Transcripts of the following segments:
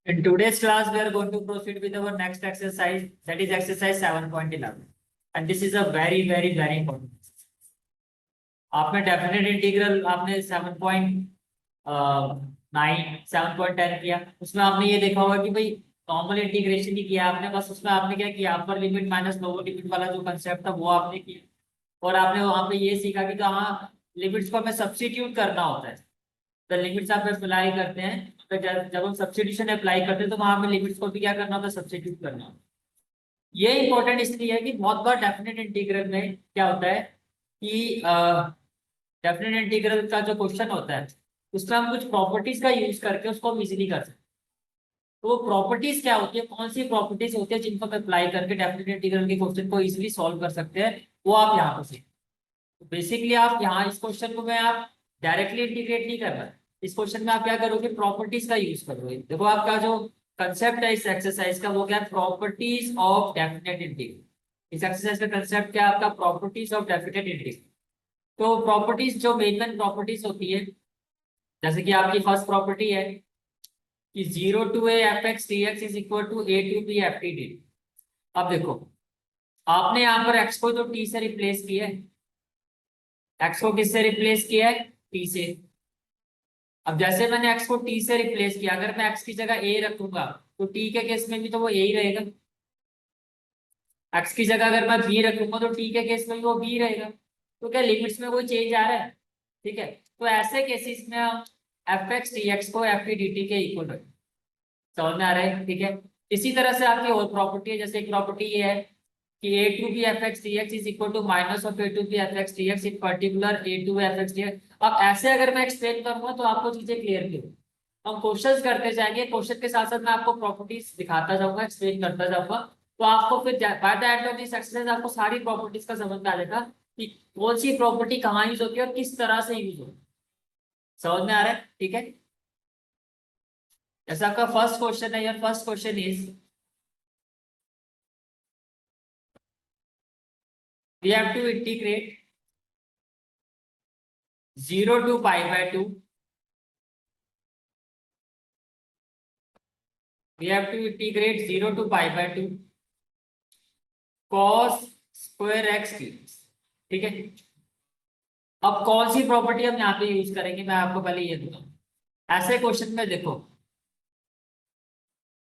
In today's class, we are going to proceed with our next exercise, that is exercise 7.11. And this is a very, very, very important. आपने definite integral आपने 7.10 किया, उसमें आपने ये देखा होगा कि भाई नॉर्मल इंटीग्रेशन ही किया आपने, बस उसमें आपने क्या किया, अपर लिमिट माइनस लोअर लिमिट वाला जो कंसेप्ट था वो आपने किया। और आपने वहां पे ये सीखा कि कहाँ लिमिट्स को हमें सब्स्टिट्यूट करना होता है। तो लिमिट्स आप अप्लाई करते हैं, तो जब हम सब्स्टिट्यूशन अप्लाई करते हैं तो वहां पे लिमिट्स को भी क्या करना होता है, सब्स्टिट्यूट करना होता है। ये इंपॉर्टेंट इसलिए है कि बहुत बार डेफिनेट इंटीग्रल में क्या होता है कि डेफिनेट इंटीग्रल का जो क्वेश्चन होता है उसमें हम कुछ प्रॉपर्टीज का यूज करके उसको हम इजीली कर सकते हैं। तो वो प्रॉपर्टीज क्या होती है, कौन सी प्रॉपर्टीज होती है जिनको हम अप्लाई करके डेफिनेट इंटीग्रल के क्वेश्चन को इजीली सॉल्व कर सकते हैं, वो आप यहाँ पर सीखें। तो बेसिकली आप यहाँ इस क्वेश्चन को मैं आप डायरेक्टली इंटीग्रेट नहीं कर रहा। इस क्वेश्चन में आप क्या करोगे, प्रॉपर्टीज का यूज करोगे। देखो आपका जो कंसेप्ट है इस एक्सरसाइज का वो क्या है, प्रॉपर्टीज ऑफ डेफिनेट इंटीग्रल। इस एक्सरसाइज का कंसेप्ट क्या है आपका, प्रॉपर्टीज ऑफ डेफिनेट इंटीग्रल। तो प्रॉपर्टीज जो मेन प्रॉपर्टीज होती है, जैसे कि आपकी फर्स्ट प्रॉपर्टी है कि 0 to a fx dx is equal to a to b ft dt। अब देखो आपने यहाँ पर x को तो t से रिप्लेस किया है, x को किससे रिप्लेस किया है, t से। अब जैसे मैंने x को t से रिप्लेस किया, अगर मैं x की जगह a रखूंगा तो t के केस में भी तो वो a ही रहेगा। x की जगह अगर मैं b रखूंगा तो t के केस में भी वो b रहेगा। तो क्या लिमिट्स में कोई चेंज आ रहा है? ठीक है, तो ऐसे केसेस में हम एफ एक्स डी एक्स को एफ डी टी के इक्वल रखें। समझ में आ रहा है? ठीक है। इसी तरह से आपकी और प्रॉपर्टी है, जैसे एक प्रॉपर्टी ये है कि a to b f x d x is equal to minus of a to b f x d x in particular a to f x d x. अब ऐसे अगर मैं एक्सप्लेन करूंगा तो आपको चीजें क्लियर की होगी। हम क्वेश्चंस करते जाएंगे, क्वेश्चन के साथ साथ मैं आपको प्रॉपर्टीज दिखाता जाऊंगा, एक्सप्लेन करता जाऊंगा। तो आपको फिर by the end of this exercise आपको सारी प्रॉपर्टीज का समझ में आ जाएगा कि कौन सी प्रॉपर्टी कहाँ यूज होती है और किस तरह से यूज होती है। समझ में आ रहा है? ठीक है। जैसा आपका फर्स्ट क्वेश्चन है, यार first question is we have to integrate 0 to pi by 2, we have to integrate 0 to pi by 2 cos square x dx। ठीक है। अब कौन सी प्रॉपर्टी हम यहाँ पे यूज करेंगे, मैं आपको पहले ये दूंगा। ऐसे क्वेश्चन में देखो,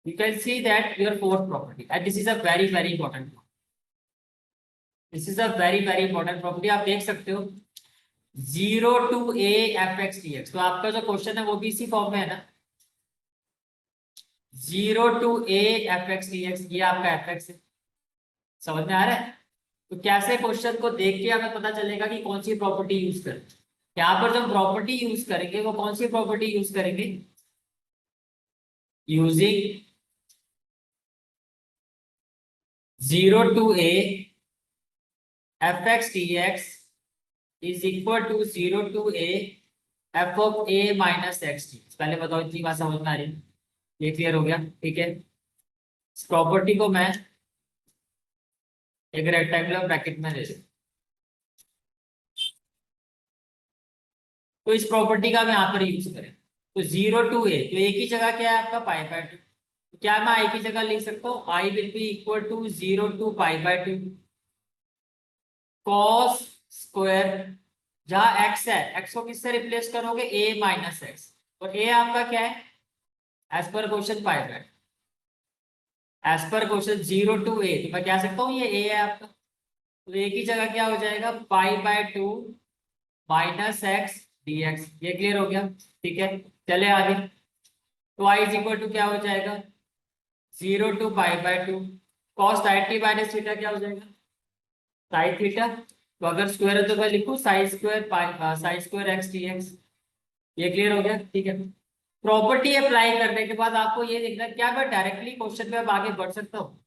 you can see that your fourth property and this is a very very important, this is a very very important property। आप देख सकते हो 0 to a f x dx, तो आपका जो क्वेश्चन है वो भी इसी फॉर्म में है ना, 0 to a f x dx, ये आपका f x है। समझ में आ रहा है? तो कैसे क्वेश्चन को देख के हमें पता चलेगा कि कौन सी प्रॉपर्टी यूज करें। यहाँ पर जो प्रॉपर्टी यूज करेंगे वो कौन सी प्रॉपर्टी यूज करेंगे, using 0 to a f x dx is equal to 0 to a f of a minus x dx। पहले बताओ इतनी बात समझ में आ रही है? ये क्लियर हो गया? ठीक है। इस प्रॉपर्टी को मैं एक रेक्टेंगुलर ब्रैकेट में ले लूं, तो इस प्रॉपर्टी का हम यहाँ पर यूज करें। तो 0 to a, तो a की जगह क्या है आपका पाई बाय 2। तो क्या मैं i की जगह लिख सकता हूँ, i will be equal to 0 to pi by 2 cos square, जहां x है x को किससे रिप्लेस करोगे, a माइनस एक्स, और a आपका क्या है, as per question pi by, as per question 0 to a, तो मैं क्या सकता हूँ ये a है आपका। तो a की जगह क्या हो जाएगा, pi by 2 minus x dx। ये क्लियर हो गया? ठीक है, चले आगे। तो i इज इक्वल टू क्या हो जाएगा, 0 to pi by 2 cos sine t minus theta क्या हो जाएगा, साइन थीटा। तो अगर स्क्वायर है तो मैं लिखूं sine square pi sine square x dx। ये क्लियर हो गया? ठीक है। प्रॉपर्टी अप्लाई करने के बाद आपको ये देखना है, क्या मैं डायरेक्टली क्वेश्चन में अब आगे बढ़ सकता हूँ।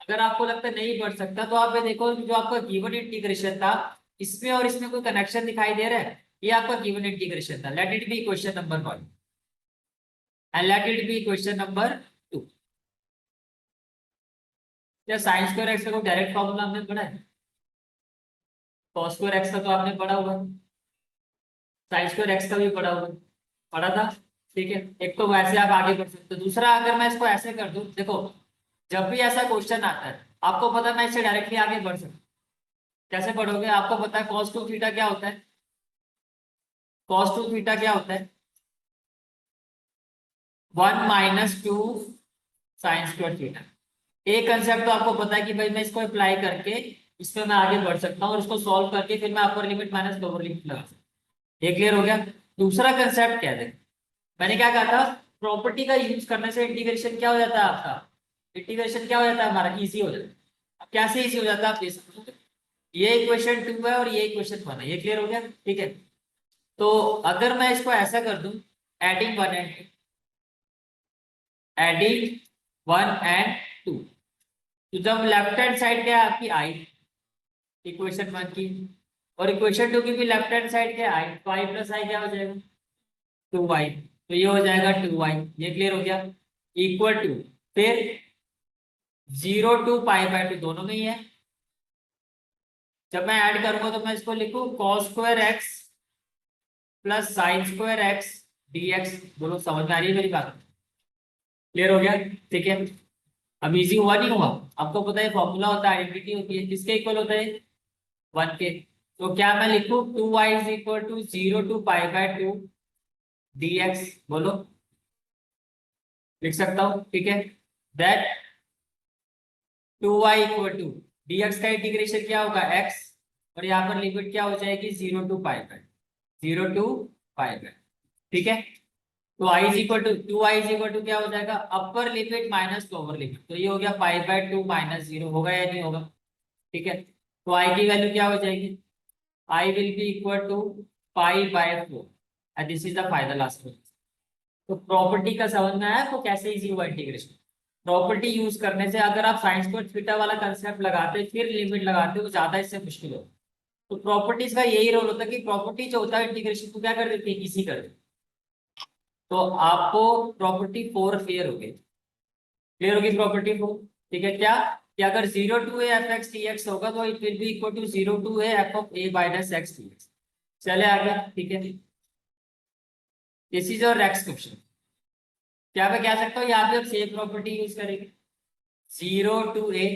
अगर आपको लगता है नहीं बढ़ सकता तो आप ये देखो, जो आपका गिवन इंटीग्रेशन था इसमें और इसमें कोई कनेक्शन दिखाई दे रहा है, ये आपका गिवन इंटीग्रेशन था। Late it be question number 1 and let it be question number 2। क्या साइन स्क्वायर एक्स का कोई डायरेक्ट फॉर्मूला हमने पढ़ा है? कॉस स्क्वायर एक्स का तो आपने पढ़ा हुआ है, साइन स्क्वायर एक्स का भी पढ़ा हुआ है, पढ़ा था। ठीक है, एक तो वैसे आप आगे बढ़ सकते हो, दूसरा अगर मैं इसको ऐसे कर दूं, देखो जब भी ऐसा क्वेश्चन आता है आपको पता है मैं इससे डायरेक्टली आगे बढ़ सकता हूँ। कैसे बढ़ोगे, आपको पता है cos 2 थीटा क्या होता है, cos 2 थीटा क्या होता है, 1 - 2 साइन स्क्वायर थीटा। एक कंसेप्ट तो आपको पता है कि भाई मैं इसको अप्लाई करके इसमें मैं आगे बढ़ सकता हूँ और इसको सॉल्व करके फिर मैं upper limit minus lower limit लगा सकता हूँ। ये क्लियर हो गया। दूसरा कंसेप्ट क्या है, मैंने क्या कहा था, प्रॉपर्टी का यूज करने से इंटीग्रेशन क्या हो जाता है आपका, इंटीग्रेशन क्या हो जाता है हमारा, इजी हो जाता है। अब कैसे इजी हो जाता है आप देख सकते हो, ये इक्वेशन 2 है और ये इक्वेशन 1 है, ये क्लियर हो गया। ठीक है, तो अगर मैं इसको ऐसा कर दूं, एडिंग 1 एंड 2, तो जब लेफ्ट हैंड साइड क्या है आपकी आई, इक्वेशन 1 की, और इक्वेशन 2 की भी लेफ्ट हैंड साइड क्या है आई, तो आई प्लस आई क्या हो जाएगा, 2y, तो ये हो जाएगा 2y, ये क्लियर हो गया। इक्वल टू, फिर 0 to π/2 दोनों में ही है। जब मैं ऐड करूंगा तो मैं इसको लिखूं cos square x plus sign square x dx। दोनों समझ में आ रही है मेरी बात, क्लियर हो गया। ठीक है, अब इजी हुआ नहीं हुआ, आपको पता है फॉर्मूला होता है, आइडेंटिटी होती है, किसके इक्वल होता है, 1 के। तो क्या मैं लिखूं 2y is equal to 0 to π/2 dx, बोलो, लिख सकता हूं। ठीक है, that 2y equal to dx का इंटीग्रेशन क्या होगा x, और यहाँ पर लिमिट क्या हो जाएगी 0 to π/2। ठीक है, तो i is equal to 2y is equal to क्या हो जाएगा, upper limit minus lower limit, तो ये हो गया π/2 - 0, होगा या नहीं होगा। ठीक है, तो i की वैल्यू क्या हो जाएगी, i will be equal to π/4 and this is the final answer. तो प्रॉपर्टी का समझ में आया आपको कैसे इजी हुआ इंटीग्रेशन। प्रॉपर्टी यूज करने से अगर आप साइन स्क्वायर थीटा वाला कंसेप्ट लगाते फिर लिमिट लगाते हो ज्यादा इससे मुश्किल हो। तो प्रॉपर्टीज का यही रोल होता है कि प्रॉपर्टी जो होता है इंटीग्रेशन को क्या कर देती है, इजी कर देती है। तो आपको प्रॉपर्टी 4 क्लियर हो गई, क्लियर होगी प्रॉपर्टी 4। ठीक है, क्या कि अगर 0 to a f x d x होगा तो it will be equal to 0 to a f of a minus x d x. चले आगे। ठीक है, this is your next question. क्या मैं कह सकता हूँ यहाँ पे अब सेम प्रॉपर्टी यूज करेंगे, 0 to a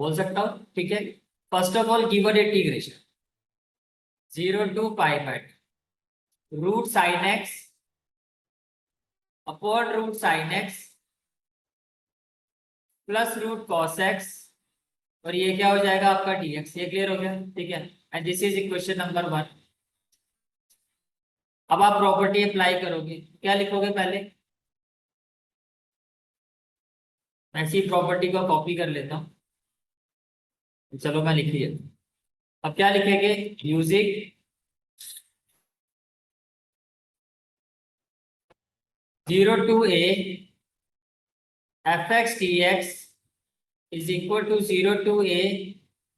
बोल सकता हूँ। ठीक है, first of all given integration 0 to π/2 root sine x upon root sine x plus root cos x, और ये क्या हो जाएगा आपका dx, ये क्लियर हो गया। ठीक है, and this is equation number 1। अब आप प्रॉपर्टी अप्लाई करोगे, क्या लिखोगे पहले, मैं इसी प्रॉपर्टी को कॉपी कर लेता हूँ, चलो मैं लिख लिया। अब क्या लिखेंगे, using 0 to a f x d x is equal to 0 to a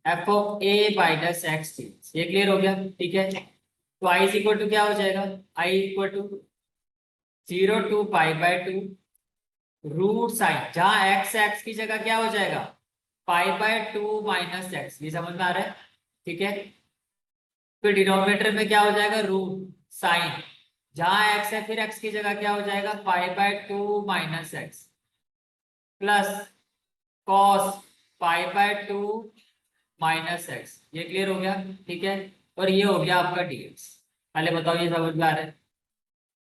f of a minus x d, ये क्लियर हो गया। ठीक है, तो आई इज इक्वल टू क्या हो जाएगा, I equal to 0 to π/2 root sine, जहां एक्स एक्स की जगह क्या हो जाएगा π/2 माइनस एक्स, ये समझ में आ रहा है। ठीक है, फिर डिनोमिनेटर में क्या हो जाएगा रूट साइन, जहां एक्स है फिर एक्स की जगह क्या हो जाएगा π/2 minus x plus cos π/2 minus x, ये क्लियर हो गया। ठीक है, और ये हो गया आपका dx। पहले बताओ ये समझ में आ रहा है।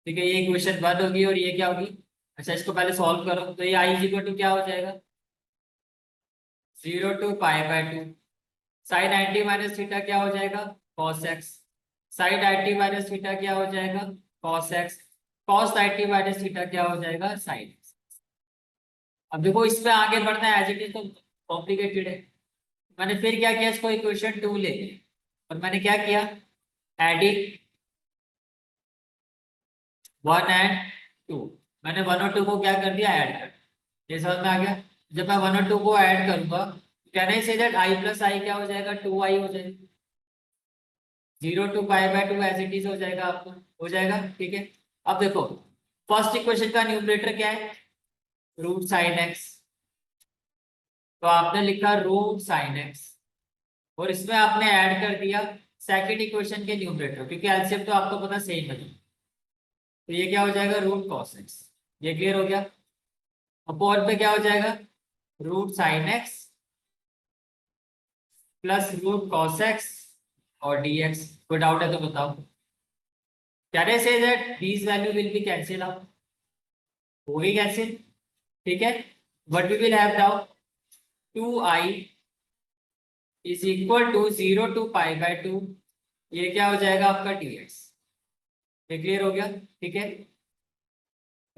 ठीक है, ये इक्वेशन 1 होगी और ये क्या होगी, अच्छा इसको पहले सॉल्व करो, तो ये आई इज इक्वल टू क्या हो जाएगा 0 to π/2 साइन 90 माइनस थीटा क्या हो जाएगा cos x, sine 90 minus theta क्या हो जाएगा cos x, cos 90 minus theta क्या हो जाएगा sin x। अब देखो इसमें आगे बढ़ना है, एज इट इज तो कॉम्प्लिकेटेड है। मैंने फिर क्या किया, इसको इक्वेशन 2 ले लिया और मैंने क्या किया, एडिंग 1 and 2, मैंने 1 और 2 को क्या कर दिया, ऐड कर, ये समझ में आ गया। जब मैं 1 और 2 को ऐड करूंगा, can I say that I plus आई क्या हो जाएगा 2i हो जाएगा, 0 to π/2 एज इट इज हो जाएगा, आपको हो जाएगा। ठीक है, अब देखो फर्स्ट इक्वेशन का न्यूमरेटर क्या है, रूट साइन एक्स, तो आपने लिखा रूट साइन एक्स और इसमें आपने ऐड कर दिया सेकंड इक्वेशन के न्यूमरेटर, क्योंकि एलसीएम तो आपको पता सेम है। तो ये क्या हो जाएगा रूट कॉस एक्स। ये क्लियर हो गया। अपोर पे क्या हो जाएगा root sine x plus root cos x और डी एक्स। कोई डाउट है तो बताओ। Can I say that these value will be cancel out. हो गई कैंसिल। ठीक है। But we will have now 2i is equal to 0 to pi by 2। ये क्या हो जाएगा आपका dx। ये क्लियर हो गया। ठीक है।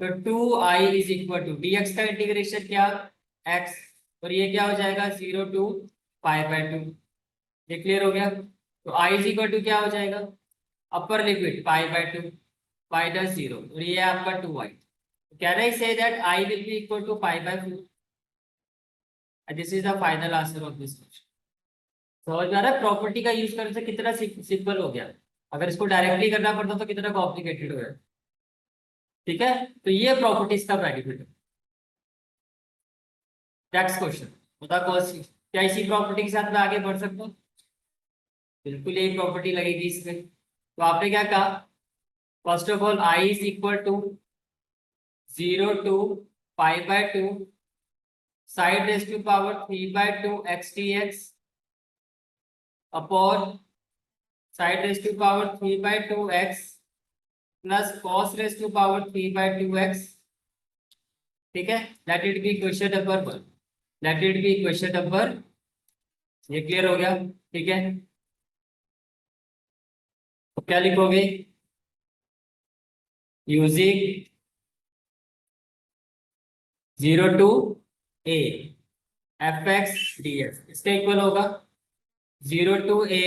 तो 2i is equal to dx का इंटीग्रेशन क्या x और ये क्या हो जाएगा 0 टू पाई बाय 2। ये क्लियर हो गया। तो i इज इक्वल टू क्या हो जाएगा upper limit pi by 2 minus 0 और ये आपका 2i। Can I say that i will be equal to pi by 4। This is the final answer of this question. समझ में आ रहा है प्रॉपर्टी का यूज करने से कितना सिंपल हो गया। अगर इसको डायरेक्टली करना पड़ता तो कितना कॉम्प्लिकेटेड हो गया। ठीक है। तो ये प्रॉपर्टीज का बेनिफिट है। नेक्स्ट क्वेश्चन बता कौन सी क्या इसी प्रॉपर्टी के साथ मैं आगे बढ़ सकता हूँ। बिल्कुल यही प्रॉपर्टी लगेगी इसमें। तो आपने क्या कहा first of all I is equal to 0 to pi by 2 sine raise to power 3 by 2 x d x upon sine raise to power 3 by 2 x plus cos raise to power 3 by 2 x. ठीक है। Let it be question number 1। Let it be question number. ये clear हो गया। ठीक है। तो क्या लिखोगे using 0 to a f x d x इसका इक्वल होगा 0 to a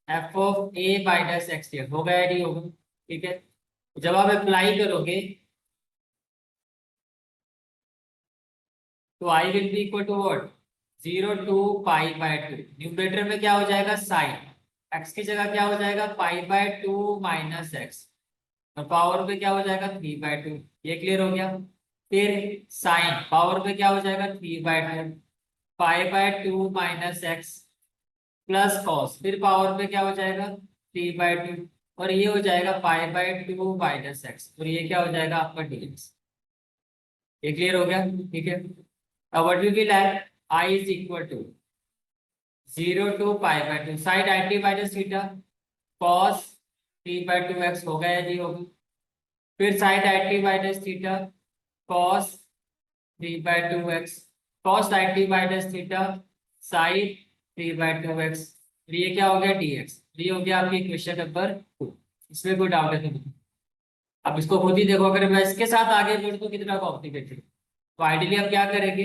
f of a minus x d x. होगा या नहीं होगा। ठीक है। जब आप अप्लाई करोगे तो I will be equal to what 0 to pi by 2। Numerator में क्या हो जाएगा साइन एक्स की जगह क्या हो जाएगा पाई बाय 2 माइनस एक्स और पावर पे क्या हो जाएगा 3 बाय 2। ये क्लियर हो गया। फिर साइन पावर पे क्या हो जाएगा 3 by 2 pi by 2 minus x plus cos फिर पावर पे क्या हो जाएगा 3 बाय 2 और ये हो जाएगा पाई बाय 2 माइनस एक्स और ये क्या हो जाएगा आपका dx। ये क्लियर हो गया। ठीक है। अब what we will have I is equal to 0 to pi by 2 sine 90 minus theta cos 3 by 2 x हो गया जी होगा। फिर sine 90 minus theta cos 3 by 2 x cos 90 minus theta sine 3 by 2 x. ये क्या हो गया dx। ये हो गया आपकी क्वेश्चन नंबर 2। इसमें कोई डाउट है तो बताओ। अब इसको खुद ही देखो अगर मैं इसके साथ आगे बढ़ूं तो कितना कॉम्प्लिकेटेड। तो आइडियली आप क्या करेंगे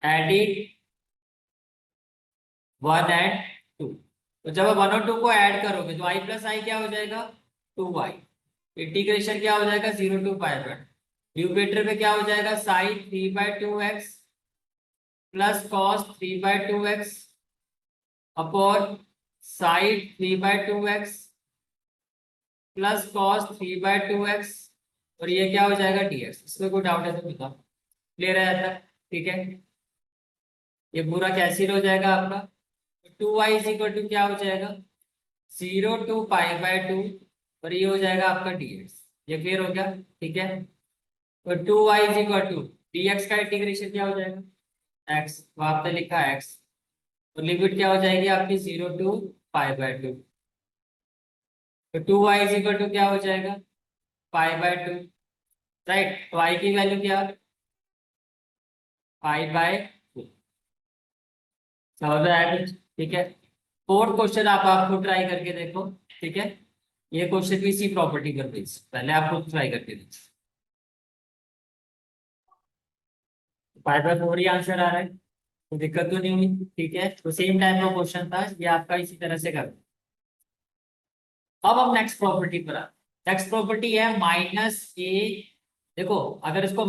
एडिंग 1 एंड 2। तो जब आप 1 और 2 को ऐड करोगे तो आई प्लस आई क्या हो जाएगा 2y। इंटीग्रेशन क्या हो जाएगा 0 टू पाई बाय न्यूमरेटर में क्या हो जाएगा sine 3 by 2 x plus cos 3 by 2 x upon sine 3 by 2 x plus cos 3 by 2 x और ये क्या हो जाएगा dx। इसमें कोई डाउट है तो बताओ। क्लियर है आता। ठीक है। ये पूरा कैंसिल हो जाएगा आपका। 2y इज इक्वल टू क्या हो जाएगा 0 टू पाई बाय 2 और ये हो जाएगा आपका dx। ये क्लियर हो गया। ठीक है। तो 2y is equal to dx का इंटीग्रेशन क्या हो जाएगा x वहां पे लिखा x तो लिमिट क्या हो जाएगी आपकी 0 टू पाई बाय 2। तो 2y इज इक्वल टू क्या हो जाएगा पाई बाय 2 राइट। तो y की वैल्यू क्या पाई बाय 2। समझ में आया कुछ। ठीक है। फोर्थ क्वेश्चन आप आपको ट्राई करके देखो। ठीक है। ये क्वेश्चन भी इसी प्रॉपर्टी पर बेस्ड पहले आप खुद ट्राई करके देखो। पाई बाय 4 ही आंसर आ रहा है तो दिक्कत तो नहीं हुई। ठीक है। तो सेम टाइप का क्वेश्चन था ये आपका इसी तरह से कर। अब हम नेक्स्ट प्रॉपर्टी पर आते। नेक्स्ट प्रॉपर्टी है माइनस ए। देखो अगर इसको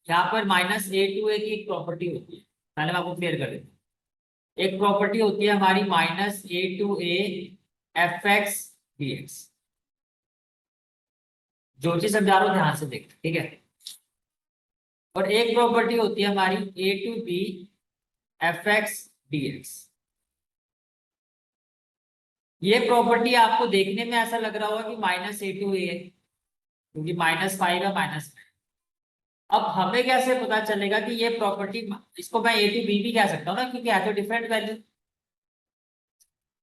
यहाँ पर माइनस ए टू ए की एक प्रॉपर्टी होती है। पहले मैं आपको क्लियर कर देता हूँ। एक प्रॉपर्टी होती है हमारी minus a to a f x d x. जो चीज समझा रहा हूँ ध्यान से देख। ठीक है। और एक प्रॉपर्टी होती है हमारी a to b f x d x. ये प्रॉपर्टी आपको देखने में ऐसा लग रहा होगा कि -a2a है, क्योंकि -5 है माइनस। अब हमें कैसे पता चलेगा कि ये प्रॉपर्टी, इसको मैं a to b भी कह सकता हूँ ना, क्योंकि है तो डिफरेंट वैल्यू,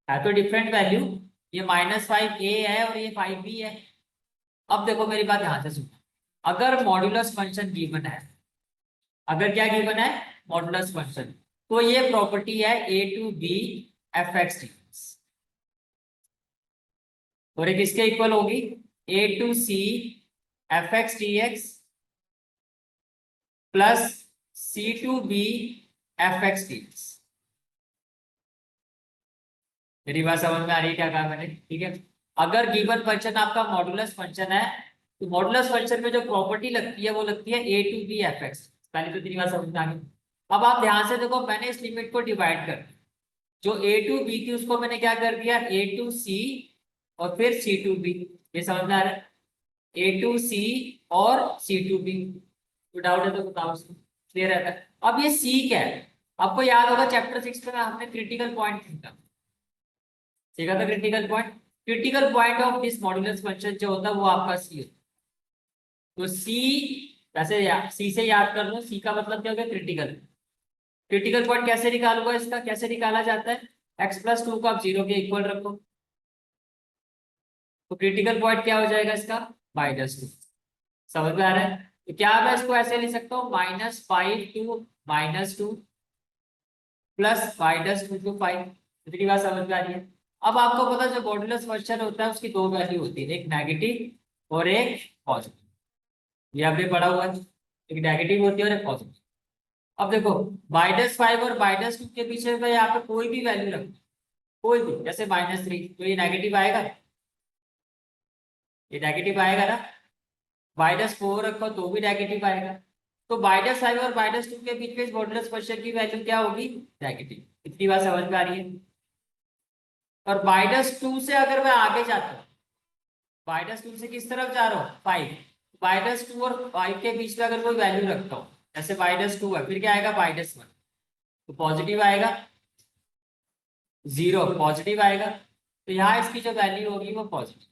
है तो डिफरेंट वैल्यू। ये -5a है और ये 5b है। अब देखो मेरी बात ध्यान से सुनो, अगर मॉड्यूलस फंक्शन गिवन है, अगर क्या गिवन है, मॉड्यूलस फंक्शन, तो ये प्रॉपर्टी है a to b f(x) और एक इसके इक्वल होगी a to c f(x) dx plus c to b f(x) dx। मेरी बात समझ में आ रही है क्या कहा मैंने? ठीक है, अगर गिवन फंक्शन आपका मॉडुलस फंक्शन है, तो मॉडुलस फंक्शन में जो प्रॉपर्टी लगती है वो लगती है a to b f(x). पहले तो तेरी बात समझ में आ गई। अब आप ध्यान से देखो, मैंने इस लिमिट को डिवाइड कर, जो a to b थी उसको मैंने क्या कर दिया, a to c और फिर c to b। ये समझ में आ रहा है, a to c और c to b। तो डाउट है तो बताओ, क्लियर है? अब ये c क्या है, आपको याद होगा चैप्टर 6 में हमने क्रिटिकल पॉइंट सीखा, सीखा था critical point. Critical point of this modulus function जो होता है वो आपका सी होता है। तो सी, वैसे सी से याद कर लो, सी का मतलब क्या हो गया, क्रिटिकल। क्रिटिकल पॉइंट कैसे निकालूंगा, इसका कैसे निकाला जाता है, x+2 को आप 0 के इक्वल रखो, तो क्रिटिकल पॉइंट क्या हो जाएगा इसका, -2। समझ में आ रहा है? तो क्या मैं इसको ऐसे लिख सकता हूँ, -5 to -2 प्लस -2 to 5। इतनी बात समझ में आ रही है? अब आपको पता है जो मॉड्यूलस फंक्शन होता है उसकी दो वैल्यू होती है, एक नेगेटिव और एक पॉजिटिव। ये आपने पढ़ा हुआ है, एक नेगेटिव होती है और एक पॉजिटिव। अब देखो, -5 और -2 के पीछे में यहाँ पे कोई भी वैल्यू रखो, कोई भी, जैसे -3, तो ये नेगेटिव आएगा, ये नेगेटिव आएगा ना। -4 रखो तो भी नेगेटिव आएगा। तो -5 और -2 के बीच में मॉड्यूलस फंक्शन की वैल्यू क्या होगी, नेगेटिव। इतनी बात समझ में आ रही है? और -2 से अगर मैं आगे जाता हूँ, -2 से किस तरफ जा रहा हूँ, 5, -2 और 5 के बीच में अगर कोई वैल्यू रखता हूँ, जैसे -2 है, फिर क्या आएगा, -1, तो पॉजिटिव आएगा, 0 पॉजिटिव आएगा। तो यहाँ इसकी जो वैल्यू होगी वो पॉजिटिव।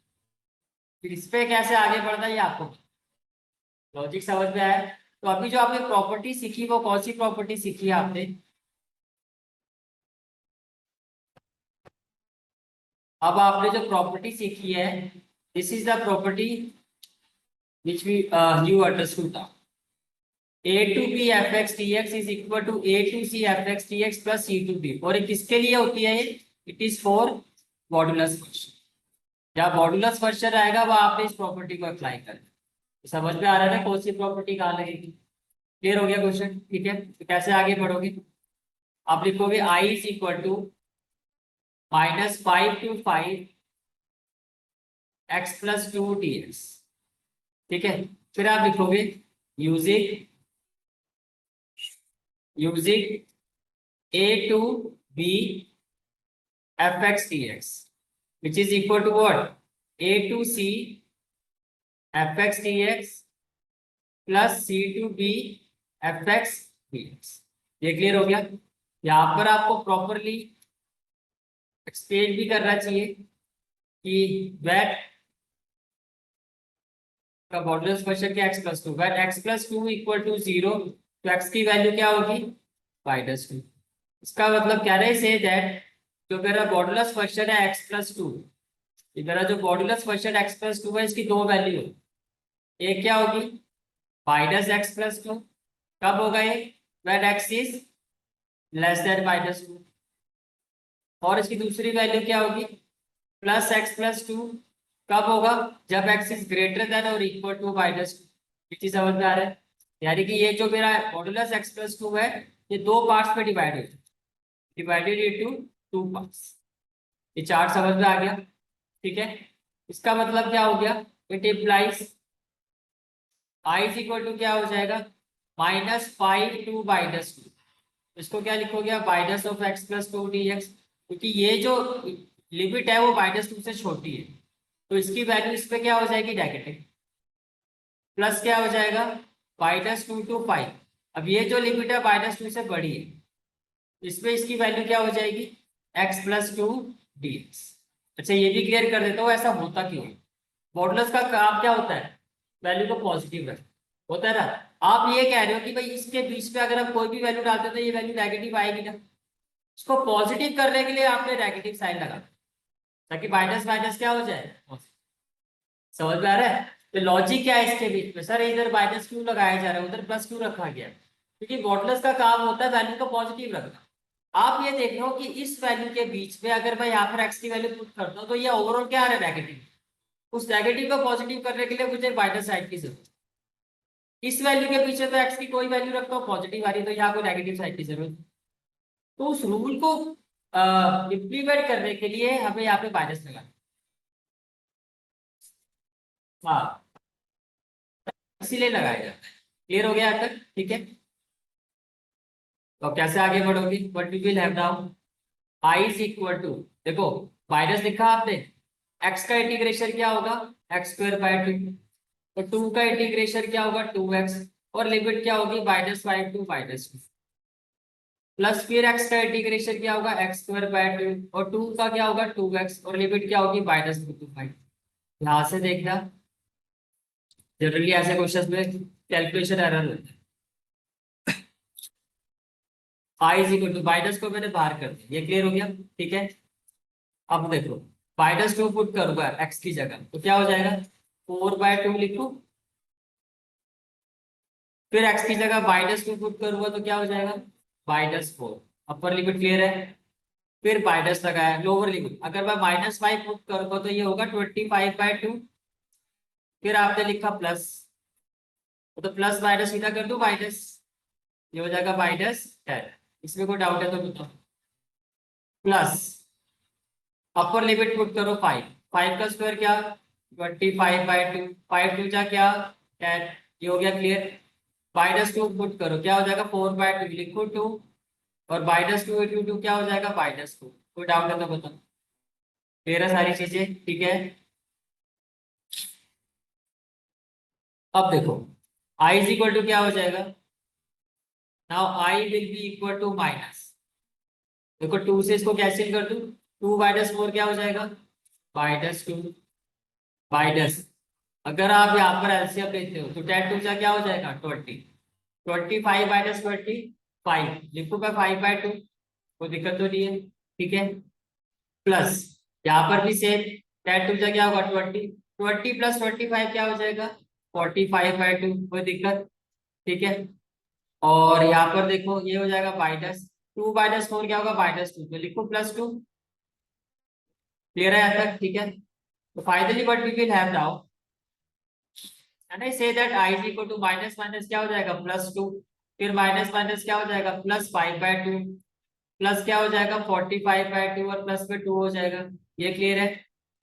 फिर इस पे कैसे आगे बढ़ना है ये आपको लॉजिक समझ में आया? तो अभी जो आपने प्रॉपर्टी सीखी वो कौन सी प्रॉपर्टी सीखी है आपने? अब आपने जो प्रॉपर्टी सीखी है, this is the property which we you understood. a to b f(x) dx is equal to a to c f(x) dx plus c to b। और ये किसके लिए होती है, ये it is for modulus function. जब मॉडुलस फंक्शन आएगा वह आपने इस प्रॉपर्टी को अप्लाई कर, समझ में आ रहा है ना कौन सी प्रॉपर्टी कहाँ लगेगी? क्लियर हो गया क्वेश्चन? ठीक है, तो कैसे आगे बढ़ोगे, आप लिखोगे i is equal to -5 to 5 x+2 dx। ठीक है, फिर आप लिखोगे using a to b f(x) dx which is equal to what, a to c f(x) dx plus c to b f(x) dx। ये क्लियर हो गया? यहाँ पर आपको प्रॉपरली एक्सप्लेन भी करना चाहिए कि वैट का मॉडुलस फंक्शन क्या, x+2, VAT x+2 equal to 0, तो x की वैल्यू क्या होगी, -2। इसका मतलब क्या है, से दैट जो मेरा मॉडुलस फंक्शन है x+2, ये मेरा जो मॉडुलस फंक्शन x+2 है इसकी दो वैल्यू है, एक क्या होगी, -x+2, कब होगा ये, व्हेन x इज < -2, और इसकी दूसरी वैल्यू क्या होगी, +x+2, कब होगा, जब x इज ग्रेटर देन और इक्वल टू -2। ये चीज समझ में आ रहा है? यानी कि ये जो मेरा मॉडुलस x+2 है, ये दो पार्ट्स में डिवाइड हो, डिवाइडेड इनटू टू पार्ट्स। ये चार्ट समझ में आ गया? ठीक है, इसका मतलब क्या हो गया, it implies i is equal to क्या हो जाएगा, -5 to -2। इसको क्या लिखोगे आप, -(x+2 dx), क्योंकि ये जो लिमिट है वो -2 से छोटी है, तो इसकी वैल्यू इस पे क्या हो जाएगी, नेगेटिव, प्लस क्या हो जाएगा, -2 to 5। अब ये जो लिमिट है -2 से बड़ी है, इसमें इसकी वैल्यू क्या हो जाएगी, x+2 dx। अच्छा ये भी क्लियर कर देता हूँ ऐसा होता क्यों है। मॉडुलस का काम क्या होता है, वैल्यू को पॉजिटिव रखना होता है ना। आप ये कह रहे हो कि भाई इसके बीच में अगर आप कोई भी वैल्यू डालते हो तो ये वैल्यू नेगेटिव आएगी ना, इसको पॉजिटिव करने के लिए आपने नेगेटिव साइन लगा ताकि माइनस माइनस क्या हो जाए। समझ में आ रहा है। तो लॉजिक क्या है इसके बीच में, सर इधर माइनस क्यों लगाया जा रहा है उधर प्लस क्यों रखा गया, क्योंकि मॉडुलस का काम होता है वैल्यू को पॉजिटिव रखना। आप ये देख रहे हो कि इस वैल्यू के बीच में अगर मैं यहाँ पर एक्स की वैल्यू पुट करता हूँ तो ये ओवरऑल क्या आ रहा है, नेगेटिव। उस नेगेटिव को पॉजिटिव करने के लिए मुझे माइनस साइन की जरूरत है। इस वैल्यू के पीछे तो एक्स की कोई वैल्यू रखता हूँ पॉजिटिव आ रही है, तो यहाँ को नेगेटिव साइन की जरूरत है। तो उस रूल को इम्प्लीमेंट करने के लिए हमें यहाँ पे माइनस लगाना। हाँ इसीलिए लगाया जाता है। क्लियर हो गया यहाँ तक, ठीक है। तो कैसे आगे बढ़ोगे, what we will have now, I is equal to, देखो माइनस लिखा आपने, एक्स का इंटीग्रेशन क्या होगा, एक्स स्क्वायर बाय टू, तो टू का इंटीग्रेशन क्या होगा, टू एक्स, और लिमिट क्या होगी minus by two minus two, plus फिर एक्स का इंटीग्रेशन क्या होगा, एक्स स्क्वायर बाय टू, और टू का क्या होगा टू एक्स, और लिमिट क्या होगी माइनस टू टू फाइव। यहाँ से देखना, जनरली ऐसे क्वेश्चन में कैलकुलेशन एरर होता है। आई इज इक्वल टू, माइनस को मैंने बाहर कर दिया, ये क्लियर हो गया, ठीक है। अब देखो माइनस टू पुट करूंगा एक्स की जगह तो क्या हो जाएगा, फोर बाय टू लिखू, फिर एक्स की जगह माइनस टू पुट करूंगा तो क्या हो जाएगा, minus four. Upper limit clear है, फिर माइनस लगाया, लोअर लिमिट अगर मैं माइनस फाइव पुट करूंगा तो ये होगा 25/2, फिर आपने लिखा प्लस, तो प्लस माइनस सीधा कर दो माइनस, ये हो जाएगा -10। इसमें कोई डाउट है तो बताओ। प्लस अपर लिमिट पुट करो फाइव, फाइव का स्क्वायर क्या, 25/2, फाइव टू जा क्या 10, ये हो गया क्लियर। माइनस टू पुट करो क्या हो जाएगा, 4/2 लिखो टू, और -2 इंटू टू क्या हो जाएगा -2। कोई डाउट है तो बताओ, क्लियर है सारी चीजें, ठीक है। अब देखो आई इज इक्वल टू क्या हो जाएगा, now I will be equal to minus, देखो टू से इसको कैंसिल कर दूं, टू माइनस फोर क्या हो जाएगा, -2 माइनस, अगर आप यहाँ पर एलसीएम लेते हो तो 10 टू जा क्या हो जाएगा 20, 25 माइनस 25 लिखो मैं 5/2, कोई दिक्कत तो नहीं है, ठीक है। प्लस यहाँ पर भी सेम, 10 टू जा क्या होगा 20, 20 प्लस 25 क्या हो जाएगा 45/2, कोई दिक्कत, ठीक है। और यहाँ पर देखो ये हो जाएगा माइनस टू माइनस फोर क्या होगा -2, तो लिखो +2। क्लियर है यहाँ तक, ठीक है। तो finally what we will have now, and I say that I is equal to minus minus क्या हो जाएगा +2, फिर माइनस माइनस क्या हो जाएगा +5/2, प्लस क्या हो जाएगा 45/2, और प्लस में 2 हो जाएगा। ये क्लियर है,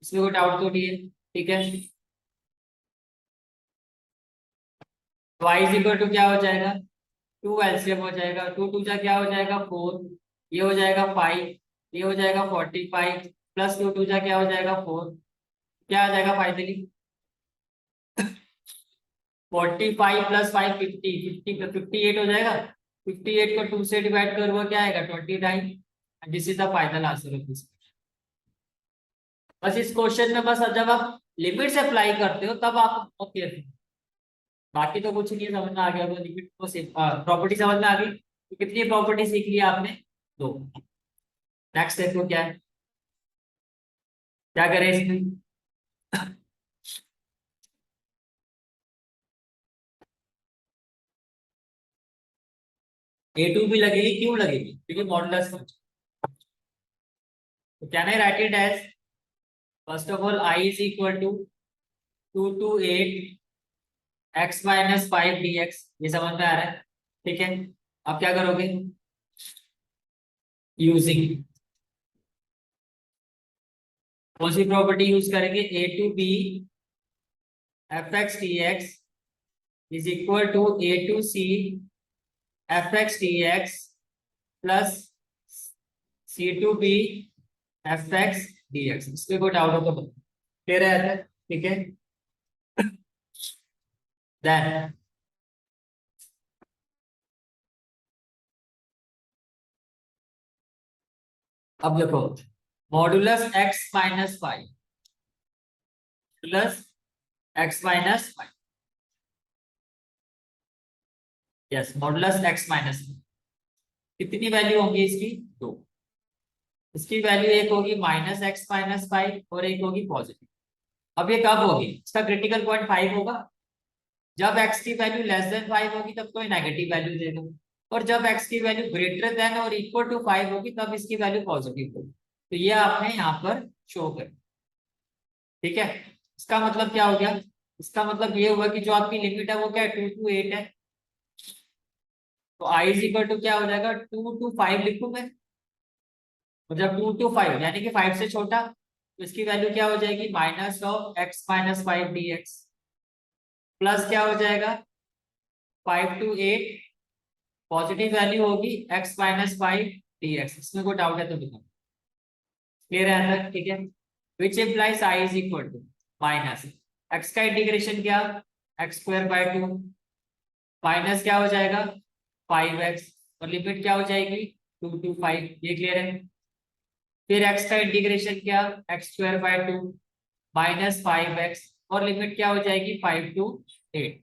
इसमें कोई डाउट तो नहीं है, ठीक है। तो आई इज इक्वल टू क्या हो जाएगा, टू एलसीएम हो जाएगा, टू टू जा क्या हो जाएगा 4, ये हो जाएगा 5, ये हो जाएगा 45, प्लस टू टू जा क्या हो जाएगा 4, क्या आ जाएगा फाइनली 45 प्लस 5 50, 58 हो जाएगा। 58 को 2 से डिवाइड करूंगा क्या आएगा 29, this is the final answer of this. बस इस क्वेश्चन में बस जब आप लिमिट्स अप्लाई करते हो तब आप बहुत केयरफुल, बाकी तो कुछ नहीं है, समझ में आ गया तो लिमिट को प्रॉपर्टी समझ में आ गई, तो कितनी प्रॉपर्टी सीख ली आपने, दो। नेक्स्ट देखो क्या है, क्या करें इसमें। A2 भी लगेगी, क्यों लगेगी, क्योंकि मॉडुलस, तो can I write it as, first of all I is equal to 2 to 8 x-5 dx, ये समझ में आ रहा है, ठीक है। अब क्या करोगे, यूजिंग कौन सी प्रॉपर्टी यूज करेंगे, A to B f(x) dx is equal to A to C f(x) dx plus C to B f(x) dx, इसमें कोई डाउट हो तो बताओ, क्लियर है, ठीक है। देन अब देखो modulus x minus 5, plus x minus 5, yes modulus x minus 5। कितनी वैल्यू होगी इसकी? 2। इसकी वैल्यू एक होगी माइनस एक्स माइनस 5 और एक होगी पॉजिटिव। अब ये कब होगी? इसका क्रिटिकल पॉइंट 5 होगा। जब x की वैल्यू लेस देन 5 होगी तब तो ये नेगेटिव वैल्यू देगा, और जब x की वैल्यू ग्रेटर देन और इक्वल टू 5 होगी तब इसकी वैल्यू पॉजिटिव होगी। तो ये आपने यहाँ पर शो कर, ठीक है। इसका मतलब क्या हो गया? इसका मतलब ये हुआ कि जो आपकी लिमिट है वो क्या है? 2 to 8 है। तो i इज इक्वल टू क्या हो जाएगा? 2 to 5 लिखूं मैं, मतलब 2 to 5 यानी कि 5 से छोटा, तो इसकी वैल्यू क्या हो जाएगी? Minus of x minus 5 dx, plus क्या हो जाएगा? 5 to 8, पॉजिटिव वैल्यू होगी x माइनस 5 dx। इसमें कोई डाउट है तो बताओ। क्लियर है यहाँ तक? ठीक है। Which implies i is equal to minus x का इंटीग्रेशन क्या? x स्क्वायर बाय 2 माइनस क्या हो जाएगा? 5x, और लिमिट क्या हो जाएगी? 2 to 5। ये क्लियर है? फिर x का इंटीग्रेशन क्या? x square by 2 minus 5x, और लिमिट क्या हो जाएगी? 5 to 8।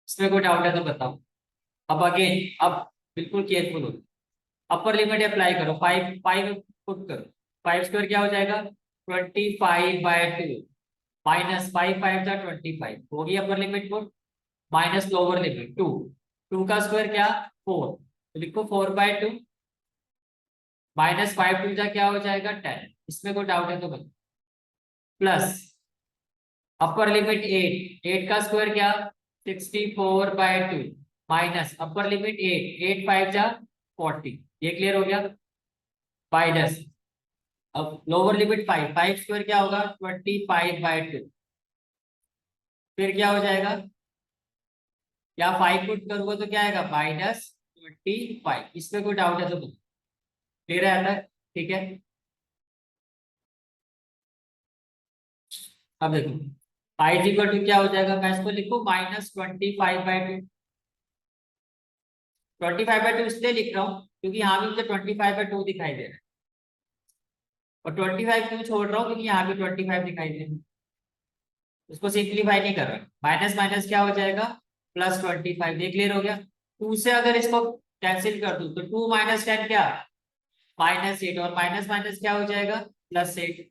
इसमें कोई डाउट है तो बताओ। अब अगेन, अब बिल्कुल केयरफुल हो, अपर लिमिट अप्लाई करो। 5 पुट करो, 5 स्क्वायर क्या हो जाएगा? 25/2 माइनस 5 5 जा 25 होगी upper limit put, minus lower limit 2, 2 का स्क्वायर क्या? 4, तो लिखो 4/2 माइनस 5 2 जा क्या हो जाएगा? 10। इसमें कोई डाउट है तो बताओ। प्लस अपर लिमिट 8, 8 का स्क्वायर क्या? 64/2 माइनस अपर लिमिट 8, 8 5 जा 40। ये क्लियर हो गया? माइनस अब लोअर लिमिट 5, 5 स्क्वायर क्या होगा? 25/2। फिर क्या हो जाएगा? या 5 पुट करूंगा तो क्या आएगा? -25। इसमें कोई डाउट है तो बताओ। क्लियर है आता है? ठीक है। अब देखो i इज इक्वल टू क्या हो जाएगा? मैं इसको लिखूं -25/2। 25/2 इसलिए लिख रहा हूँ क्योंकि यहाँ भी मुझे 25/2 दिखाई दे रहा है, और 25 क्यों छोड़ रहा हूँ? क्योंकि यहाँ भी 25 दिखाई दे रहा है। इसको सिंप्लीफाई नहीं कर रहा, माइनस माइनस क्या हो जाएगा? +25। ये क्लियर हो गया? 2 से अगर इसको कैंसिल कर दूं तो 2 माइनस 10 क्या? -8, और माइनस माइनस क्या हो जाएगा? +8।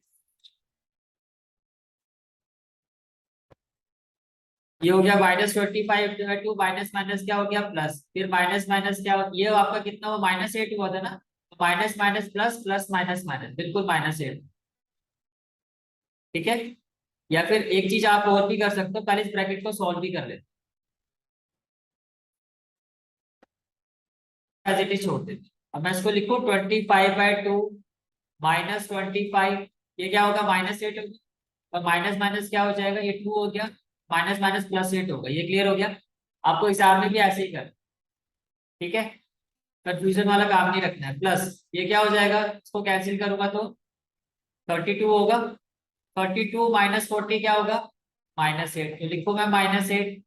ये हो गया -25/2, माइनस माइनस क्या हो गया? प्लस, फिर माइनस माइनस क्या हो? ये आपका कितना हुआ? -8 हुआ था ना, तो minus minus plus, plus minus minus, बिल्कुल -8। ठीक है। या फिर एक चीज आप और भी कर सकते हो, पहले इस ब्रैकेट को सॉल्व भी कर लेते, एज इट इज छोड़ देते। अब मैं इसको लिखूं 25/2 -25, ये क्या होगा? -8 होगा, और माइनस माइनस क्या हो जाएगा? ये 2 हो गया, माइनस माइनस +8 होगा। ये क्लियर हो गया? आपको एग्जाम में भी ऐसे ही कर, ठीक है, कंफ्यूजन वाला काम नहीं रखना है। प्लस ये क्या हो जाएगा? इसको कैंसिल करूंगा तो 32 होगा, 32 माइनस 40 क्या होगा? -8, तो लिखो मैं -8,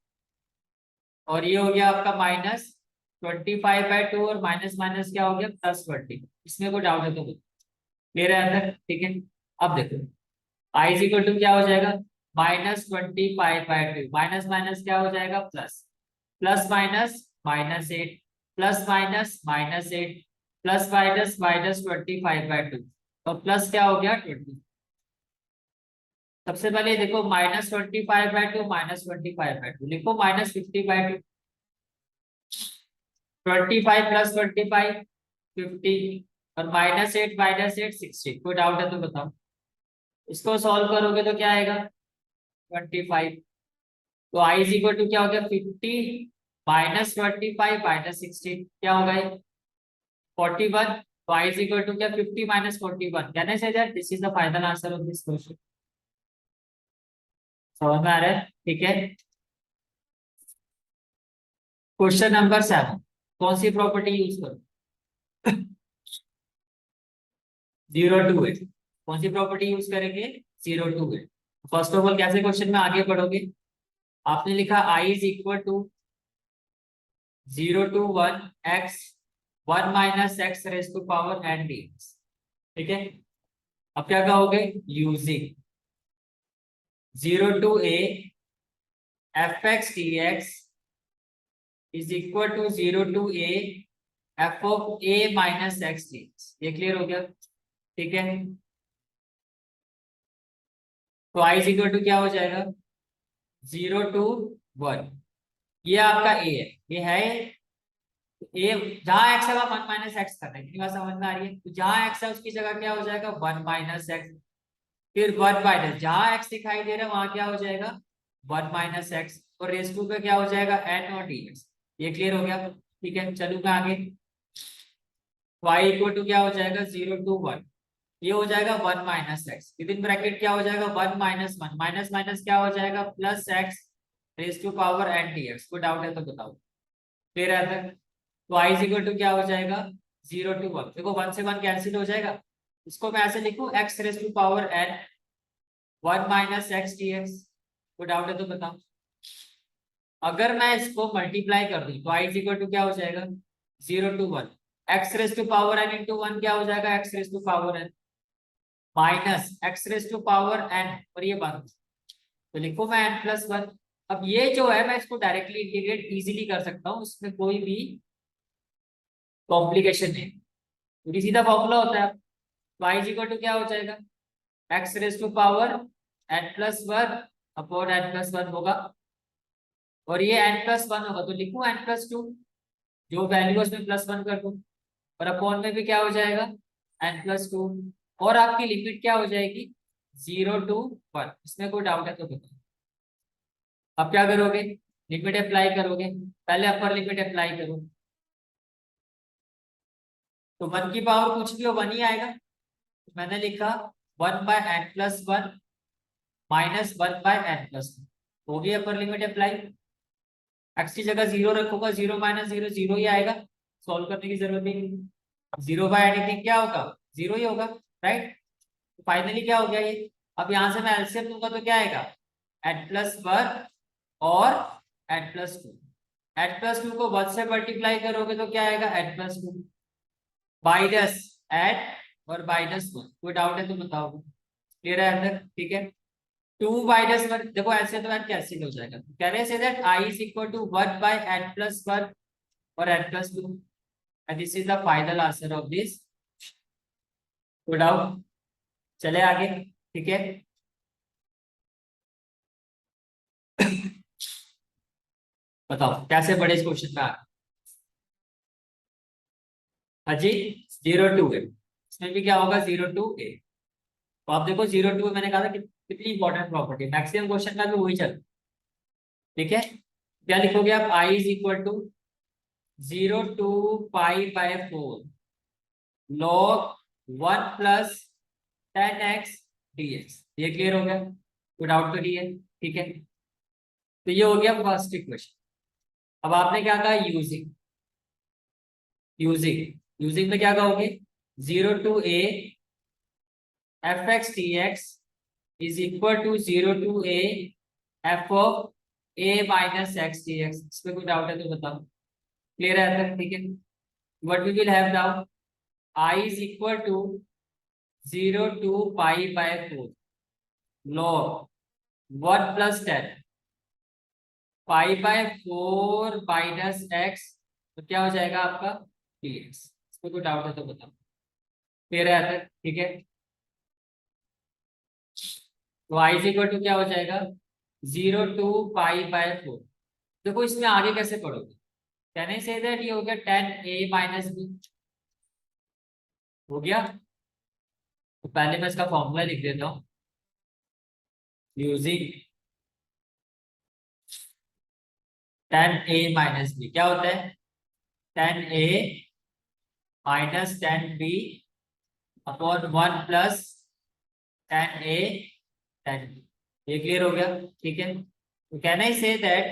और ये हो गया आपका -25/2, और माइनस माइनस क्या हो गया? +20। इसमें कोई डाउट है तो क्लियर है अंदर? ठीक है। अब देखो i इज इक्वल टू क्या हो जाएगा? -25/2 माइनस माइनस क्या हो जाएगा? Plus, plus minus -8, plus minus -8, plus minus -25/2, और प्लस क्या हो गया? 20। सबसे पहले देखो -25/2 -25/2 लिखो, -50/2, 25 प्लस 25 50, और -8 -8 60। कोई डाउट है तो बताओ। इसको सॉल्व करोगे तो क्या आएगा? 25। तो i इज इक्वल टू क्या हो गया? 50 -25 -16 क्या होगा? ये 41। तो i इज इक्वल टू क्या? 50 -41। Can I say that this is the final answer of this question? समझ में आ रहा है? ठीक है। क्वेश्चन नंबर 7, कौन सी प्रॉपर्टी यूज करो? 0 to 8। कौन सी प्रॉपर्टी यूज करेंगे? 0 to 8। फर्स्ट ऑफ ऑल कैसे क्वेश्चन में आगे बढ़ोगे? आपने लिखा i is equal to 0 to 1 x 1 - x raised to power n dx। ठीक है, अब क्या कहोगे, using 0 to a f(x) dx is equal to 0 to a f(a - x) dx। ये क्लियर हो गया, ठीक है। तो i इज इक्वल टू क्या हो जाएगा, 0 to 1। ये आपका a है, ये है ए, जहां x है वहां 1 - x कर रहे हैं, कितनी बात समझ में आ रही है। तो जहां x है उसकी जगह क्या हो जाएगा, 1 - x। फिर 1 - जहां x दिखाई दे रहा है वहां क्या हो जाएगा, 1 - x, और रेस टू पे क्या हो जाएगा, n और dx। ये क्लियर हो गया, ठीक है। चलो मैं आगे, y इक्वल टू क्या हो जाएगा, 0 to 1। ये हो जाएगा 1 - x, विदिन ब्रैकेट क्या हो जाएगा, 1 - 1 माइनस माइनस क्या हो जाएगा, +x raise to power n dx। कोई डाउट है तो बताओ, क्लियर है तक। तो i इज इक्वल टू क्या हो जाएगा, 0 to 1। देखो 1 से 1 कैंसिल हो जाएगा, इसको मैं ऐसे लिखूं, x raise to power n 1 - x dx। कोई डाउट है तो बताओ। अगर मैं इसको मल्टीप्लाई कर दूं तो i इज इक्वल टू क्या हो जाएगा, 0 to 1। x raise to power n into 1 क्या हो जाएगा, x raise to power n minus x raise to power n, और ये बात तो लिखो मैं n+1। अब ये जो है मैं इसको डायरेक्टली इंटीग्रेट इजीली कर सकता हूँ, इसमें कोई भी कॉम्प्लिकेशन नहीं, क्योंकि सीधा फॉर्मूला होता है। y इज इक्वल टू क्या हो जाएगा, x raise to power n+1 upon n+1 होगा, और ये n+1 होगा तो लिखूं n+2, जो वैल्यू है उसमें +1 कर दूं, और अपॉन में भी क्या हो जाएगा, n+2, और आपकी लिमिट क्या हो जाएगी, 0 to 1। इसमें कोई डाउट है तो बताओ। अब क्या करोगे, लिमिट अप्लाई करोगे, पहले अपर लिमिट अप्लाई करो, तो 1 की पावर कुछ भी हो 1 ही आएगा। तो मैंने लिखा 1/n+1 माइनस 1/n+1, हो गई अपर लिमिट अप्लाई। x की जगह 0 रखूंगा, 0 - 0 0 ही आएगा, सॉल्व करने की जरूरत ही नहीं। 0/anything क्या होगा, 0 ही होगा, राइट। तो फाइनली क्या हो गया ये, अब यहां से मैं एलसीएम दूंगा तो क्या आएगा, n+1 और n+2। n+2 को 1 से मल्टीप्लाई करोगे तो क्या आएगा, n+2 माइनस n और -1। कोई डाउट है तो बताओ, क्लियर है अंदर, ठीक है। 2 - 1, देखो ऐसे तो n कैंसिल हो जाएगा, can I say that i is equal to 1/n+1 और n+2, and this is the final answer of this. कोई डाउट, चले आगे, ठीक है। बताओ कैसे बड़े इस क्वेश्चन में आ, हाँ जी, 0 to a, इसमें भी क्या होगा, 0 to a। तो आप देखो 0 to a मैंने कहा था कितनी इंपॉर्टेंट प्रॉपर्टी, मैक्सिमम क्वेश्चन का भी वही चल, ठीक है। क्या लिखोगे आप, i is equal to 0 to π/4 log 1 + 10x dx। ये क्लियर हो गया, कोई डाउट तो नहीं है, ठीक है। तो ये हो गया फर्स्ट इक्वेशन। अब आपने क्या कहा, यूजिंग, यूजिंग यूजिंग में क्या कहोगे, 0 to a f(x) dx is equal to 0 to a f(a - x) dx। इसमें कोई डाउट है तो बताओ, क्लियर है तक, ठीक है। What we will have now, i is equal to 0 to π/4 log 1 + 10 π/4 minus x, तो क्या हो जाएगा आपका dx। इसमें कोई डाउट है तो बताओ, क्लियर है तक, ठीक है। तो i इज इक्वल टू क्या हो जाएगा, 0 to π/4। देखो इसमें आगे कैसे पढ़ोगे, कैन आई से दैट ये हो गया 10a - b, हो गया। तो पहले मैं इसका फॉर्मूला लिख देता हूँ, यूजिंग 10a - b क्या होता है, 10a - 10b upon 1 + 10a 10b। ये क्लियर हो गया, ठीक है। तो can I say that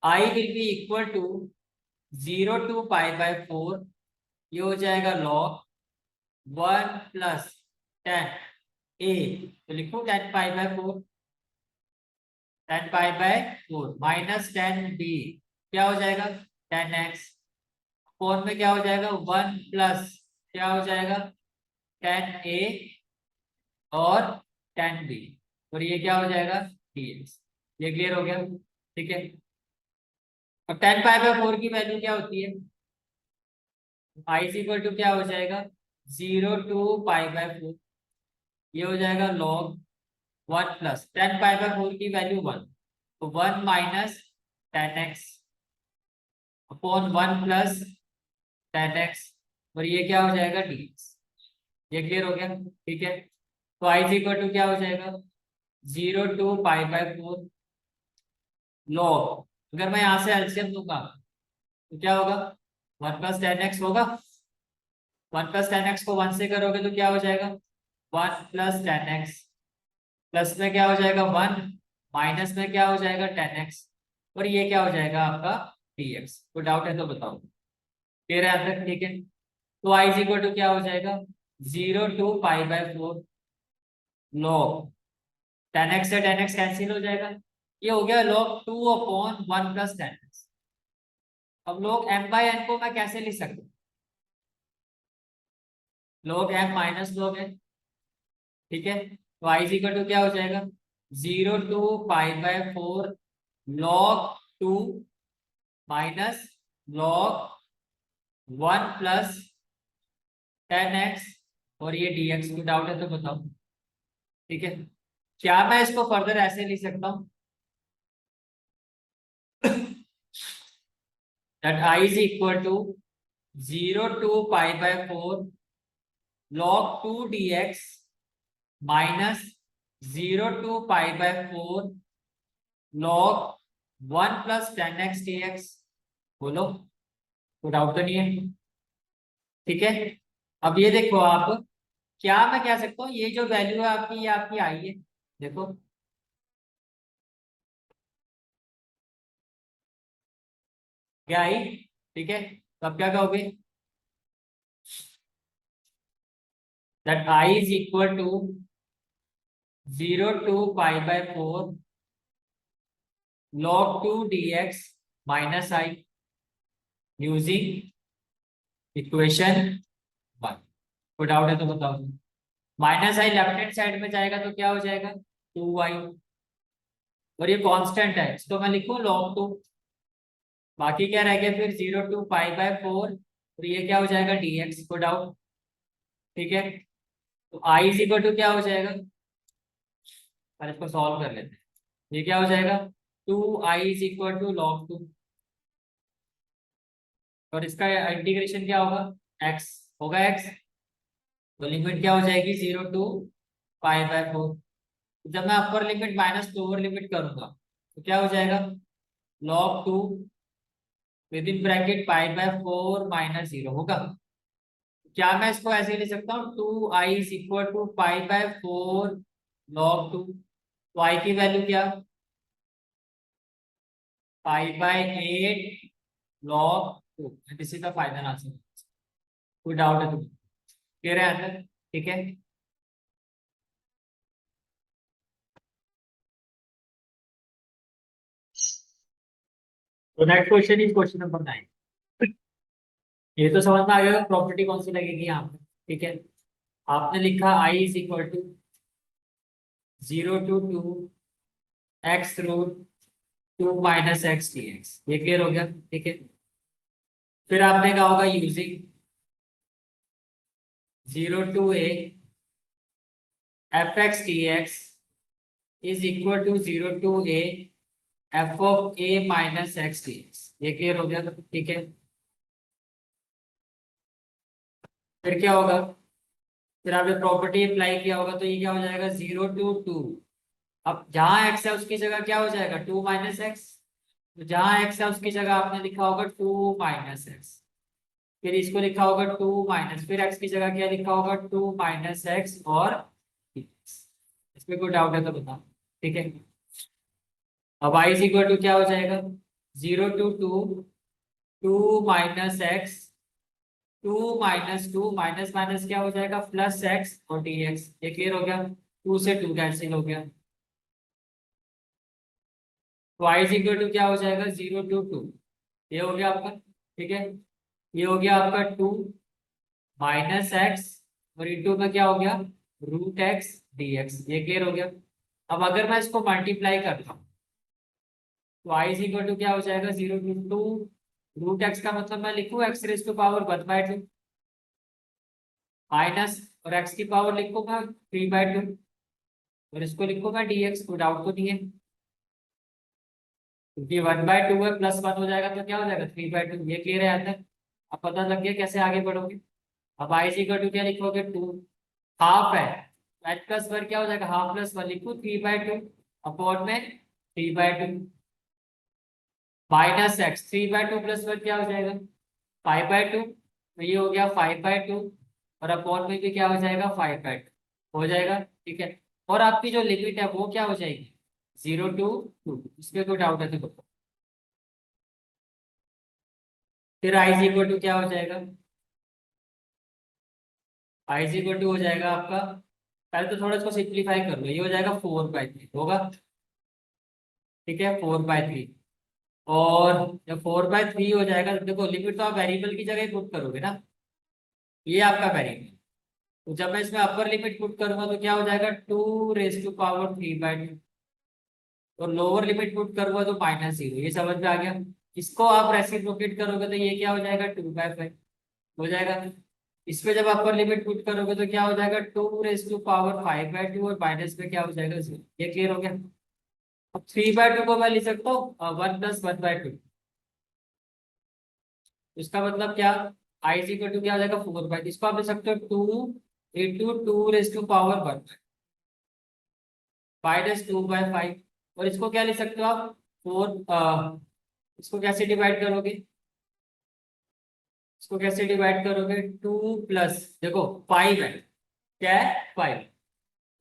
i will be equal to 0 to π/4, ये हो जाएगा log 1 + 10a, तो लिखो 10π/4, 10π/4 माइनस 10b क्या हो जाएगा, 10x, फोन में क्या हो जाएगा, 1 प्लस क्या हो जाएगा tan a और tan b, और ये क्या हो जाएगा dx। ये क्लियर हो गया, ठीक है। और tan पाई बाय 4 की वैल्यू क्या होती है, i इज इक्वल टू क्या हो जाएगा 0 to π/4, ये हो जाएगा log 1 प्लस tan π/4 की वैल्यू 1, तो 1 minus tan x upon 1 plus tan x, और ये क्या हो जाएगा dx। ये क्लियर हो गया, ठीक है। तो i इज इक्वल टू क्या हो जाएगा 0 to π/4 log, अगर मैं यहाँ से एलसीएम दूंगा तो क्या होगा 1 प्लस tan x होगा, 1 प्लस tan x को 1 से करोगे तो क्या हो जाएगा 1 प्लस tan x, प्लस में क्या हो जाएगा 1, माइनस में क्या हो जाएगा tan x, और ये क्या हो जाएगा आपका dx। कोई डाउट है तो बताओ, क्लियर है यहाँ तक, ठीक है। तो i इज इक्वल टू क्या हो जाएगा 0 to π/4 log tan x से tan x कैंसिल हो जाएगा, ये हो गया log 2/1 प्लस tan x। अब log m/n को मैं कैसे लिख सकता हूँ, log m minus log n, ठीक है। तो i इज इक्वल टू क्या हो जाएगा 0 to π/4 log 2 minus log 1 plus tan x, और ये dx। कोई डाउट है तो बताओ, ठीक है। क्या मैं इसको फर्दर ऐसे लिख सकता हूँ that i is equal to 0 to π/4 log 2 dx minus 0 to π/4 log 1 plus tan x dx। बोलो, कोई डाउट तो नहीं है, ठीक है। अब ये देखो आप, क्या मैं कह सकता हूँ ये जो वैल्यू है आपकी, ये आपकी आई है, देखो क्या आई, ठीक है। तो अब क्या कहोगे that i is equal to 0 to π/4 log 2 dx minus I using equation 1। कोई डाउट है तो बताओ। Minus I left hand side में जाएगा तो क्या हो जाएगा 2y, और ये कांस्टेंट है इसको मैं लिखूं log 2, बाकी क्या रह गया फिर 0 to π/4, और ये क्या हो जाएगा dx। को डाउट, ठीक है। तो i इज इक्वल टू क्या हो जाएगा, और इसको सॉल्व कर लेते हैं। ये क्या हो जाएगा 2i is equal to log 2, और इसका इंटीग्रेशन क्या होगा x होगा x, तो लिमिट क्या हो जाएगी 0 to π/4। जब मैं upper limit minus lower limit करूंगा तो क्या हो जाएगा log 2 with in bracket π/4 minus 0 होगा। क्या मैं इसको ऐसे लिख सकता हूँ 2i is equal to π/4 log 2, तो i की वैल्यू क्या π/8 log 2, this is the final answer. कोई डाउट है तो क्लियर है आंसर, ठीक है। तो next question is question number 9। ये तो समझ में आ गया प्रॉपर्टी कौन सी लगेगी यहाँ पे, ठीक है। आपने लिखा i is equal to 0 to 2 x root 2 minus x d x. ये क्लियर हो गया, ठीक है। फिर आपने कहा होगा using 0 to a f x d x is equal to 0 to a f of a minus x d x. ये क्लियर हो गया, ठीक है। फिर क्या होगा, फिर आपने प्रॉपर्टी अप्लाई किया होगा तो ये क्या हो जाएगा 0 to 2। अब जहां x है उसकी जगह क्या हो जाएगा 2 माइनस एक्स, तो जहां x है उसकी जगह आपने लिखा होगा 2 माइनस एक्स, फिर इसको लिखा होगा 2 माइनस, फिर x की जगह क्या लिखा होगा 2 माइनस एक्स, और इसमें कोई डाउट है तो बताओ, ठीक है। अब i इज इक्वल टू क्या हो जाएगा 0 to 2 2 minus x, 2 - 2 minus minus क्या हो जाएगा प्लस एक्स और डी एक्स। ये क्लियर हो गया, 2 से 2 कैंसिल हो गया, तो i इज इक्वल टू क्या हो जाएगा 0 to 2, ये हो गया आपका, ठीक है। ये हो गया आपका 2 माइनस एक्स और इंटू में क्या हो गया रूट एक्स डी एक्स। ये क्लियर हो गया। अब अगर मैं इसको मल्टीप्लाई करता हूँ तो आई इज इक्वल टू क्या हो जाएगा 0 टू रूट एक्स का मतलब मैं लिखूँ x raise to power 1/2 minus और एक्स की पावर लिखूंगा 3/2 और इसको लिखूंगा dx। कोई डाउट तो नहीं है क्योंकि 1/2 है प्लस 1 हो जाएगा तो क्या हो जाएगा 3/2। ये क्लियर है आता है। अब पता लग गया कैसे आगे बढ़ोगे। अब आई इज इक्वल टू क्या लिखोगे 2 हाफ है एच प्लस वन क्या हो जाएगा हाफ प्लस वन लिखो 3/2 अपॉन में 3/2 माइनस एक्स 3/2 प्लस वन क्या हो जाएगा 5/2 तो ये हो गया 5/2 और अपॉन में भी क्या हो जाएगा 5/2 हो जाएगा। ठीक है। और आपकी जो लिमिट है वो क्या हो जाएगी 0 टू 2। इसमें कोई डाउट है तो फिर आई इज इक्वल टू क्या हो जाएगा आई इज इक्वल टू हो जाएगा आपका पहले तो थोड़ा इसको सिंप्लीफाई कर लो। ये हो जाएगा 4/3 होगा। ठीक है 4/3 और जब 4/3 हो जाएगा तो देखो लिमिट तो आप वेरिएबल की जगह पुट करोगे ना। ये आपका वेरिएबल तो जब मैं इसमें अपर लिमिट पुट करूंगा तो क्या हो जाएगा 2 रेज टू पावर 3/2 और लोअर लिमिट पुट करूंगा तो -0। ये समझ में आ गया। इसको आप रेसिप्रोकेट करोगे तो ये क्या हो जाएगा 2/5 हो जाएगा। इस पे जब अपर लिमिट पुट करोगे तो क्या हो जाएगा 2 रेज टू पावर 5/2 और माइनस में क्या हो जाएगा 0। ये क्लियर हो गया। अब 3/2 को मैं लिख सकता हूँ 1 + 1/2। इसका मतलब क्या आई इज इक्वल टू क्या हो जाएगा 4/2। इसको आप लिख सकते हो 2 × 2 रेज टू पावर 1 -2/5 और इसको क्या लिख सकते हो आप 4। इसको कैसे डिवाइड करोगे इसको कैसे डिवाइड करोगे 2 प्लस देखो 5 है क्या है 5।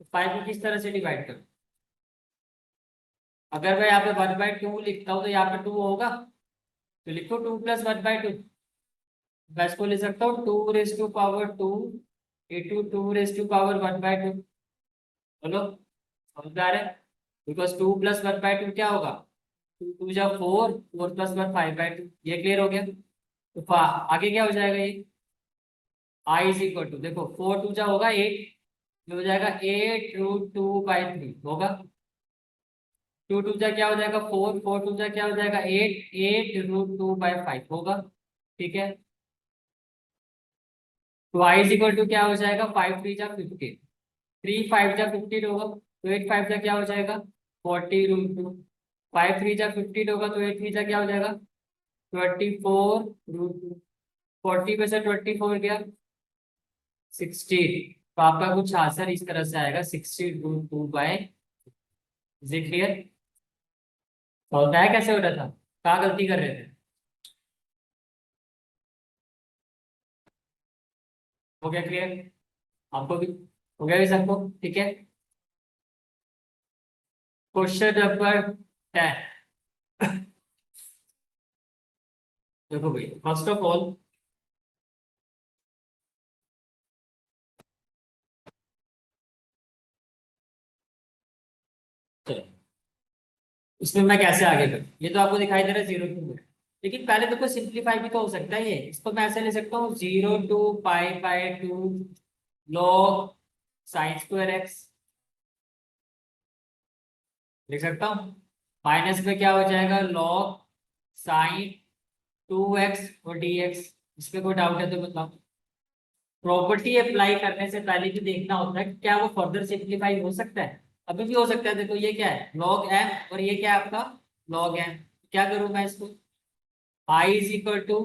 तो 5 को किस तरह से डिवाइड करो अगर मैं यहाँ पे 1/2 लिखता हूँ तो यहाँ पे 2 होगा तो लिखो 2 + 1/2। मैं इसको लिख सकता हूँ 2 raise to power 2 × 2 raise to power 1/2। बोलो समझ में आ रहा है बिकॉज 2 + 1/2 क्या होगा 2 × 2 = 4 4 + 1 5/2। ये क्लियर हो गया। तो आगे क्या हो जाएगा ये आई इज इक्वल टू देखो 4 × 2 होगा 8। ये हो जाएगा 8√2/3 होगा। 2 × 2 क्या हो जाएगा 4 4 × 2 क्या हो जाएगा 8 8√2/5 होगा। ठीक है। तो आई इज इक्वल टू क्या हो जाएगा 5 × 3 = 15 3 5 × 15 होगा तो 8 5 क्या हो जाएगा 40√2 5 3 = 15 होगा तो 8 3 क्या हो जाएगा 24√2 40 में से 24 गया 16। तो आपका कुछ आंसर इस तरह से आएगा 60√2/। Is it clear. तो बताया कैसे हो रहा था कहाँ गलती कर रहे थे हो गया क्लियर आपको भी हो गया भी सबको। ठीक है क्वेश्चन नंबर 10। देखो भाई फर्स्ट ऑफ ऑल इसमें मैं कैसे आगे करूँ ये तो आपको दिखाई दे रहा है 0 टू। लेकिन पहले तो कोई सिंप्लीफाई भी तो हो सकता है ये। इसको मैं ऐसे ले सकता हूँ 0 टू π/2 log sin²x लिख सकता हूँ। माइनस में क्या हो जाएगा log sin 2x और dx। इस पे कोई डाउट है तो बताओ। प्रॉपर्टी अप्लाई करने से पहले भी देखना होता है कि क्या वो फर्दर सिंप्लीफाई हो सकता है। अभी भी हो सकता है। देखो ये क्या है log m और ये क्या है आपका log m। क्या करूं मैं इसको I is equal to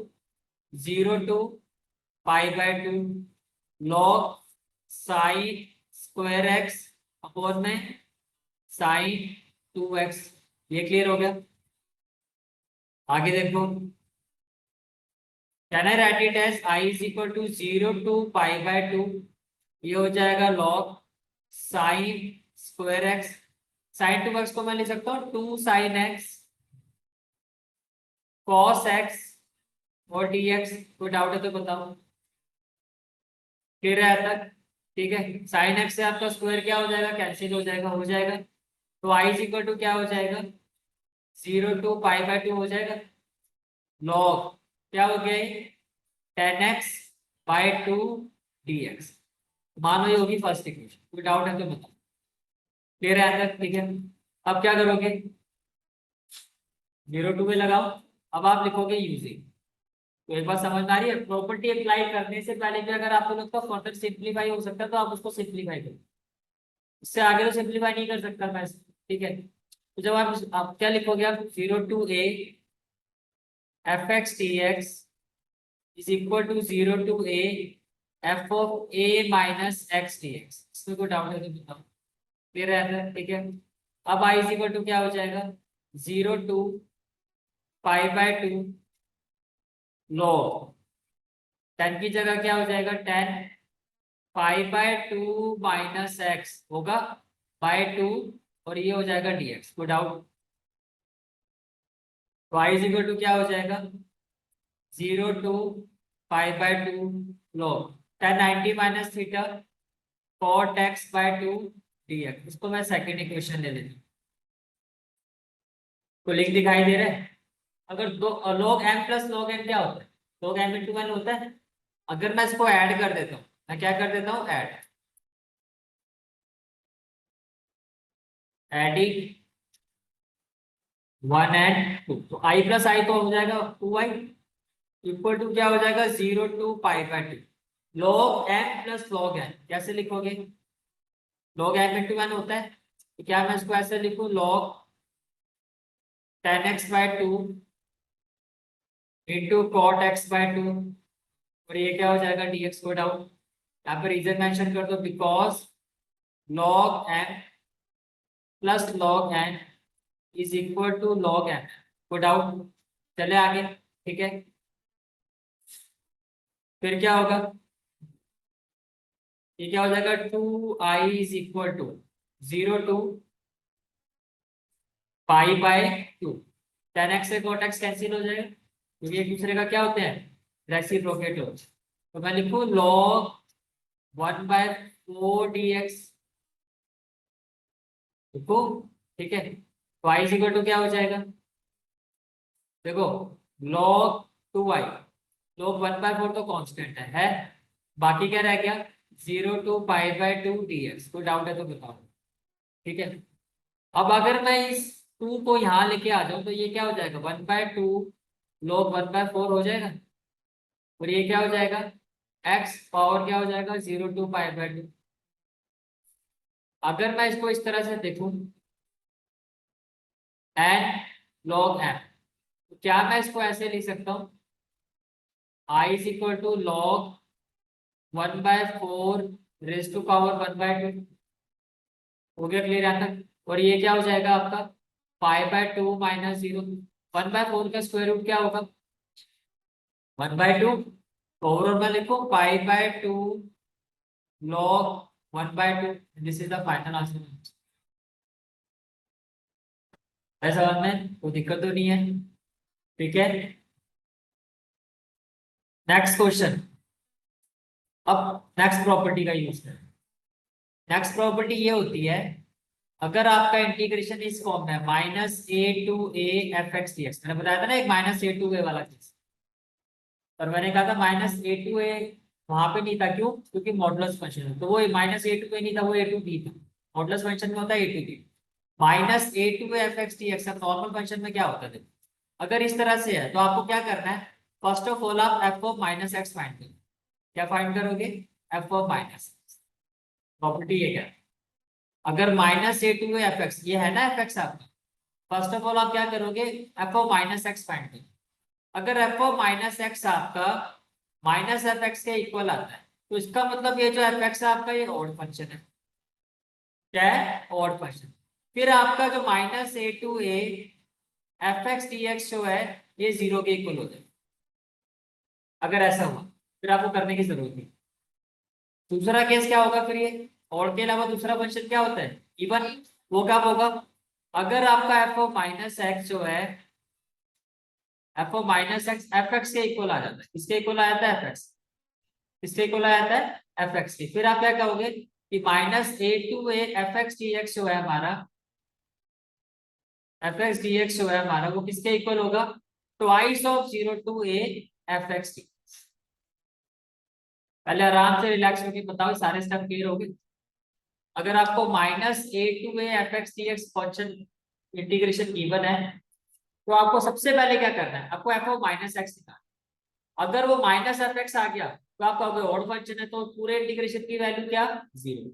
0 to π/2 log sin²x upon में sin 2x। ये क्लियर हो गया। आगे देखो can I write it as I is equal to 0 to π/2 ये हो जाएगा log sin²x sin 2x को मैं लिख सकता हूँ 2 sin x cos x और dx। कोई डाउट है तो बताओ। क्लियर है अब तक। ठीक है sin x से आपका स्क्वायर क्या हो जाएगा कैंसिल हो जाएगा। तो आई इज इक्वल टू क्या हो जाएगा 0 टू π/2 हो जाएगा log क्या हो गया 10x/2 dx। मानो ये होगी फर्स्ट इक्वेशन, कोई डाउट है तो बताओ। क्लियर है आंसर? ठीक है, अब क्या करोगे, 0 2 में लगाओ। अब आप लिखोगे यूजिंग। तो एक बात समझ में आ रही है, प्रॉपर्टी अप्लाई करने से पहले भी अगर आपको लगता है फर्दर सिंप्लीफाई हो सकता है तो आप उसको सिंप्लीफाई करो, इससे आगे तो सिंप्लीफाई नहीं कर सकता मैं। ठीक है, तो जब आप क्या लिखोगे, आप 0 to a f(x) dx is equal to 0 to a f(a - x) dx। इसमें कोई डाउट है तो बताओ। क्लियर है? ठीक है, अब i इज इक्वल टू क्या हो जाएगा, 0 to π/2 log 10 की जगह क्या हो जाएगा, 10 π/2 - x होगा बाय 2, और ये हो जाएगा dx। कोई डाउट? तो i इज इक्वल टू क्या हो जाएगा, 0 to π/2 log 10 90 - θ cot x/2 dx। इसको मैं सेकंड इक्वेशन ले लेती हूँ। तो लिंक दिखाई दे रहा है? अगर दो log m plus log n क्या होता है, log m इंटू n होता है। अगर मैं इसको ऐड कर देता हूँ, मैं क्या कर देता हूँ, एडिंग 1 and 2, तो i प्लस आई तो हो जाएगा 2i इक्वल टू क्या हो जाएगा, 0 to π/2 log m plus log n। कैसे लिखोगे, log m इंटू n होता है, तो क्या मैं इसको ऐसे लिखूं, log 10x/2 into cot x/2, और ये क्या हो जाएगा, dx। को डाउट? यहाँ पे रीजन मेंशन कर दो, because log m plus log n is equal to log m। को डाउट? चले आगे। ठीक है, फिर क्या होगा, ये क्या हो जाएगा, 2i is equal to 0 to π/2। 10x से cot x कैंसिल हो जाएगा, क्योंकि एक दूसरे का क्या होते हैं, रेसिप्रोकेट होते हैं। तो मैं लिखूं log 1/4 dx लिखो। ठीक है, तो i इज इक्वल टू क्या हो जाएगा, देखो log 2i, log 1/4 तो कांस्टेंट है, बाकी क्या रह गया, 0 to π/2 dx। कोई डाउट है तो बताओ। ठीक है, अब अगर मैं इस 2 को यहाँ लेके आ जाऊं तो ये क्या हो जाएगा, 1/2 log 1/4 हो जाएगा, और ये क्या हो जाएगा, x पावर क्या हो जाएगा, 0 to π/2। अगर मैं इसको इस तरह से देखूं, n log m, तो क्या मैं इसको ऐसे लिख सकता हूँ, i is equal to log 1/4 raise to power 1/2। हो गया क्लियर यहाँ तक? और ये क्या हो जाएगा आपका, π/2 - 0। 1/4 का स्क्वायर रूट क्या होगा, 1/2। ओवरऑल में लिखो π/2 log 1/2। This is the final answer. ऐसा समझ में कोई दिक्कत तो नहीं है? ठीक है, नेक्स्ट क्वेश्चन। अब नेक्स्ट प्रॉपर्टी का यूज करें। नेक्स्ट प्रॉपर्टी ये होती है, अगर आपका इंटीग्रेशन इस फॉर्म में -a to a f(x) dx, मैंने बताया था ना एक -a to a वाला केस, और मैंने कहा था -a to a वहां पे नहीं था, क्यों, क्योंकि मॉडुलस फंक्शन है, तो वो -a to a नहीं था, वो a to b था। मॉडुलस फंक्शन में होता है a to b। -a to a f(x) dx अब नॉर्मल फंक्शन में क्या होता है, अगर इस तरह से है तो आपको क्या करना है, फर्स्ट ऑफ ऑल आप f(-x) फाइंड करो। क्या फाइंड करोगे, f(-x)। प्रॉपर्टी ये क्या है, अगर -a to a f(x), ये है ना f(x) आपका, फर्स्ट ऑफ ऑल आप क्या करोगे, f(-x) फाइंड करो। अगर f(-x) आपका -f(x) के इक्वल आता है, तो इसका मतलब ये जो f(x) है आपका, ये ऑड फंक्शन है। क्या है, ऑड फंक्शन। फिर आपका जो -a to a f(x) dx जो है, ये 0 के इक्वल हो जाए। अगर ऐसा हुआ फिर आपको करने की जरूरत नहीं। दूसरा केस क्या होगा फिर, ये और के अलावा दूसरा फंक्शन क्या होता है, इवन। वो कब होगा, अगर आपका f(-x) जो है, f(-x) f(x) के इक्वल आ जाता है। किसके इक्वल आ जाता है, f(x)। किसके इक्वल आ जाता है, f(x) के। फिर आप क्या कहोगे कि -a to a f(x) dx जो है हमारा, f(x) dx जो है हमारा, वो किसके इक्वल होगा, twice of 0 to a f(x) dx। पहले आराम से रिलैक्स होके बताओ, सारे स्टेप क्लियर हो गए। अगर आपको -a to a fx dx function integration given है, तो आपको सबसे पहले क्या करना है, आपको एफ ऑफ माइनस एक्स निकालना है। अगर वो माइनस एफ एक्स आ गया तो आप कहोगे ऑड फंक्शन है, तो पूरे इंटीग्रेशन की वैल्यू क्या, 0।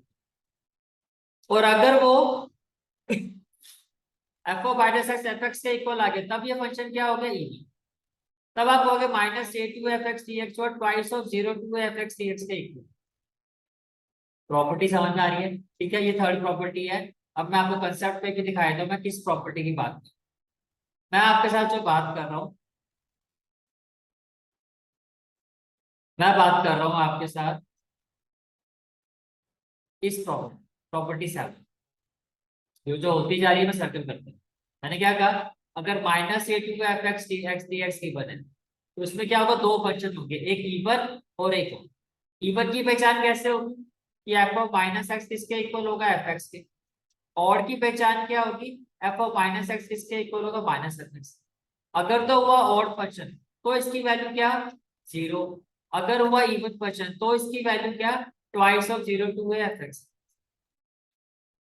और अगर वो F of minus x F x के इक्वल आ गया, तब ये फंक्शन क्या हो गया, इवन। तब आप कहोगे -a to f(x) dx और twice of 0 to f(x) dx के इक्वल। प्रॉपर्टी समझ में आ रही है, ठीक है, ये थर्ड प्रॉपर्टी है। अब मैं आपको कंसेप्ट पे भी दिखाया था मैं किस प्रॉपर्टी की बात कर, मैं आपके साथ जो बात कर रहा हूँ, मैं बात कर रहा हूँ आपके साथ इस प्रॉपर्टी से। जो होती जा रही है मैं सर्कल करता हूँ। मैंने क्या कहा, अगर -a to f(x) dx की बने, तो उसमें क्या होगा, दो फंक्शन होंगे, एक इवन और एक ओड। इवन की पहचान कैसे होगी कि एफ ऑफ माइनस एक्स किसके इक्वल होगा, एफ एक्स के। ऑड की पहचान क्या होगी, एफ ऑफ माइनस एक्स किसके इक्वल होगा, माइनस एफ एक्स। अगर तो हुआ ऑड फंक्शन तो इसकी वैल्यू क्या, 0। अगर हुआ इवन फंक्शन तो इसकी वैल्यू क्या, twice of 0 to a f(x)।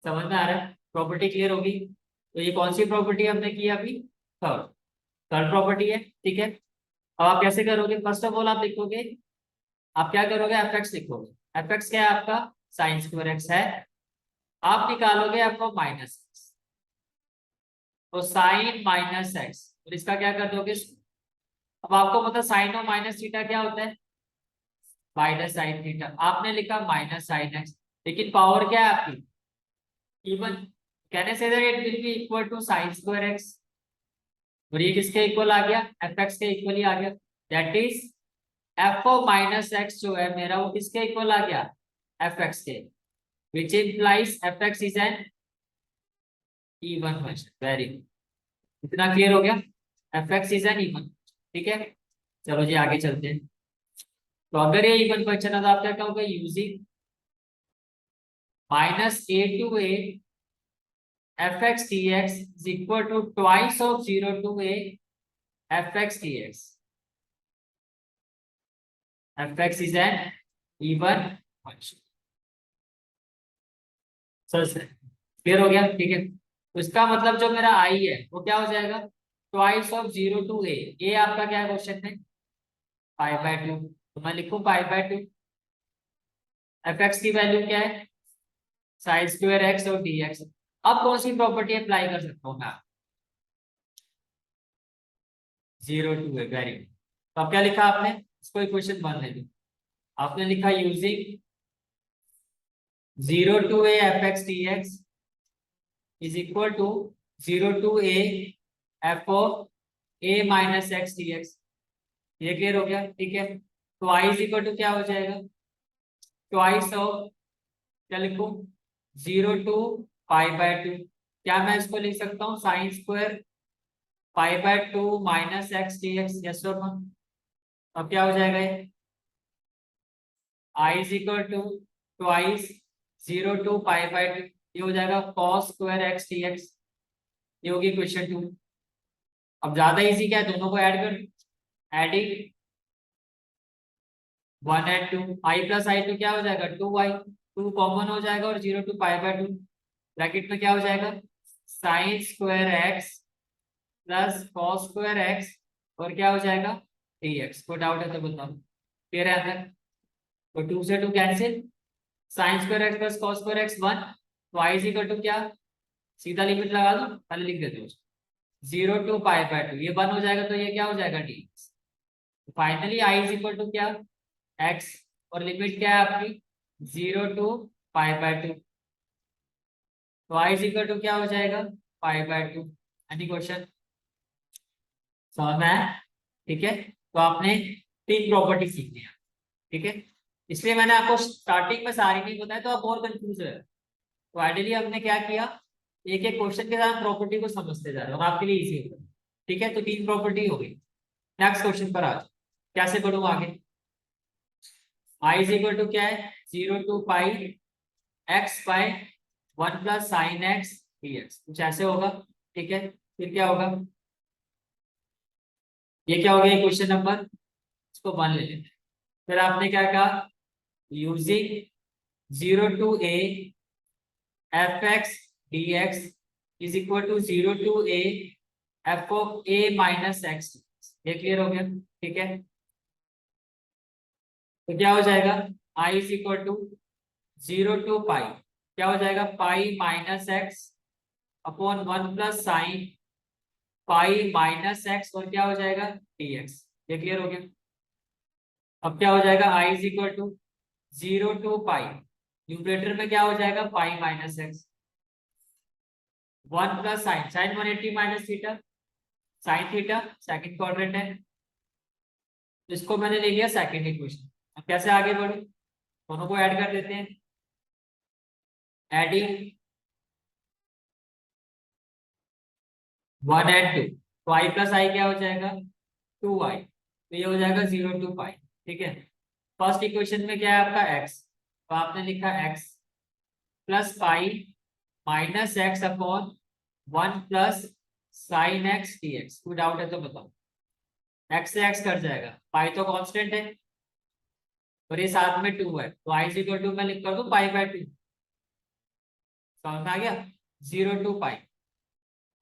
समझ में आ रहा है, प्रॉपर्टी क्लियर होगी। तो ये कौन सी प्रॉपर्टी हमने की अभी, थर्ड। थर्ड प्रॉपर्टी है, ठीक है। अब आप कैसे करोगे, फर्स्ट ऑफ ऑल आप लिखोगे, आप क्या करोगे, एफ एक्स लिखोगे। एफ एक्स क्या है आपका, साइन स्क्वायर एक्स है। आप निकालोगे एफ ऑफ माइनस एक्स, तो साइन माइनस एक्स, और इसका क्या कर दोगे। अब आपको पता साइन और माइनस थीटा क्या होता है, माइनस साइन थीटा। आपने लिखा माइनस साइन एक्स, लेकिन पावर क्या है आपकी, इवन। कहने से it will be equal to sine square x, और ये किसके इक्वल आ गया, एफ एक्स के इक्वल ही आ गया। That is f of minus x जो है मेरा, वो किसके इक्वल आ गया, एफ एक्स के, विच implies f x is N even function. Very good, इतना क्लियर हो गया, f x is N even. ठीक है, चलो जी आगे चलते हैं। तो अगर ये इवन फंक्शन है तो आप क्या कहोगे, using -a to a f(x) dx is equal to twice of 0 to a f(x) dx. f(x) is an even function. Sir clear हो गया, ठीक है। तो इसका मतलब जो मेरा आई है वो क्या हो जाएगा, ट्वाइस ऑफ 0 to a। ए आपका क्या है क्वेश्चन में, π/2, तो मैं लिखूं π/2। एफ एक्स की वैल्यू क्या है, साइन स्क्वायर एक्स और dx। अब कौन सी प्रॉपर्टी अप्लाई कर सकता हूँ मैं, 0 to a, वेरी गुड। तो अब क्या लिखा आपने, इसको इक्वेशन 1 ले लो। आपने लिखा using 0 to a f(x) dx is equal to 0 to a f of a minus x dx। ये क्लियर हो गया, ठीक है। तो आई इज इक्वल टू क्या हो जाएगा, ट्वाइस ऑफ, क्या लिखूं, 0 to π/2। क्या मैं इसको लिख सकता हूँ, sine square π/2 minus x dx, yes और नो। अब क्या हो जाएगा ये, I is equal to twice 0 to π/2, ये हो जाएगा cos स्क्वायर एक्स dx। ये होगी क्वेश्चन 2। अब ज्यादा इजी क्या है, दोनों को ऐड कर, एडिंग 1 and 2, आई प्लस आई तो क्या हो जाएगा 2y, 2 कॉमन हो जाएगा और 0 to π/2, ब्रैकेट में क्या हो जाएगा, sign square x plus cos square x, और क्या हो जाएगा dx। कोई डाउट है तो बताओ, क्लियर है आंसर। तो 2 से 2 cancel, sign square x plus cos square x 1, तो आई इज इक्वल टू क्या, सीधा लिमिट लगा दो, पहले लिख देते हो 0 to π/2, ये 1 हो जाएगा तो ये क्या हो जाएगा dx। Finally I is equal to क्या, x, और लिमिट क्या है आपकी 0 to π/2, तो आई इज इक्वल टू क्या हो जाएगा π/2। एनी क्वेश्चन, समझ में आया, ठीक है। तो आपने 3 प्रॉपर्टी सीख लिया, ठीक है। इसलिए मैंने आपको स्टार्टिंग में सारी नहीं बताया तो आप और कंफ्यूज है। तो आइडियली हमने क्या किया, एक एक क्वेश्चन के साथ प्रॉपर्टी को समझते जा रहे हैं और आपके लिए इजी होगा, ठीक है। तो 3 प्रॉपर्टी हो गई। नेक्स्ट क्वेश्चन पर आज कैसे बढ़ूं आगे, आई इज इक्वल टू क्या है, 0 to π(x/1 + sin x dx), कुछ ऐसे होगा, ठीक है। फिर क्या होगा, ये क्या हो गया क्वेश्चन नंबर, इसको 1 ले लेते हैं। फिर आपने क्या कहा, using 0 to a fx dx is equal to 0 to a f of a minus x. ये क्लियर हो गया? ठीक है, तो क्या हो जाएगा, i is equal to 0 to pi, क्या हो जाएगा, pi minus x upon 1 plus sine pi minus x, और क्या हो जाएगा, dx। ये क्लियर हो गया? अब क्या हो जाएगा, i is equal to 0 to pi, numerator में क्या हो जाएगा, pi minus x, 1 plus sine, sine 180 minus theta, sine theta second quadrant है, इसको मैंने ले लिया सेकंड इक्वेशन। अब कैसे आगे बढ़े, दोनों को ऐड कर देते हैं, एडिंग 1 एंड 2, तो i प्लस आई क्या हो जाएगा, 2i, तो ये हो जाएगा 0 to पाई। ठीक है, फर्स्ट इक्वेशन में क्या है आपका x, तो आपने लिखा x plus pi minus x upon 1 plus sine x d x. कोई डाउट है तो बताओ, x से x कट जाएगा, पाई तो कांस्टेंट है और ये साथ में 2 है, तो i इक्वल टू मैं लिख कर दूं पाई बाय 2। समझ में आ गया, 0 to पाई।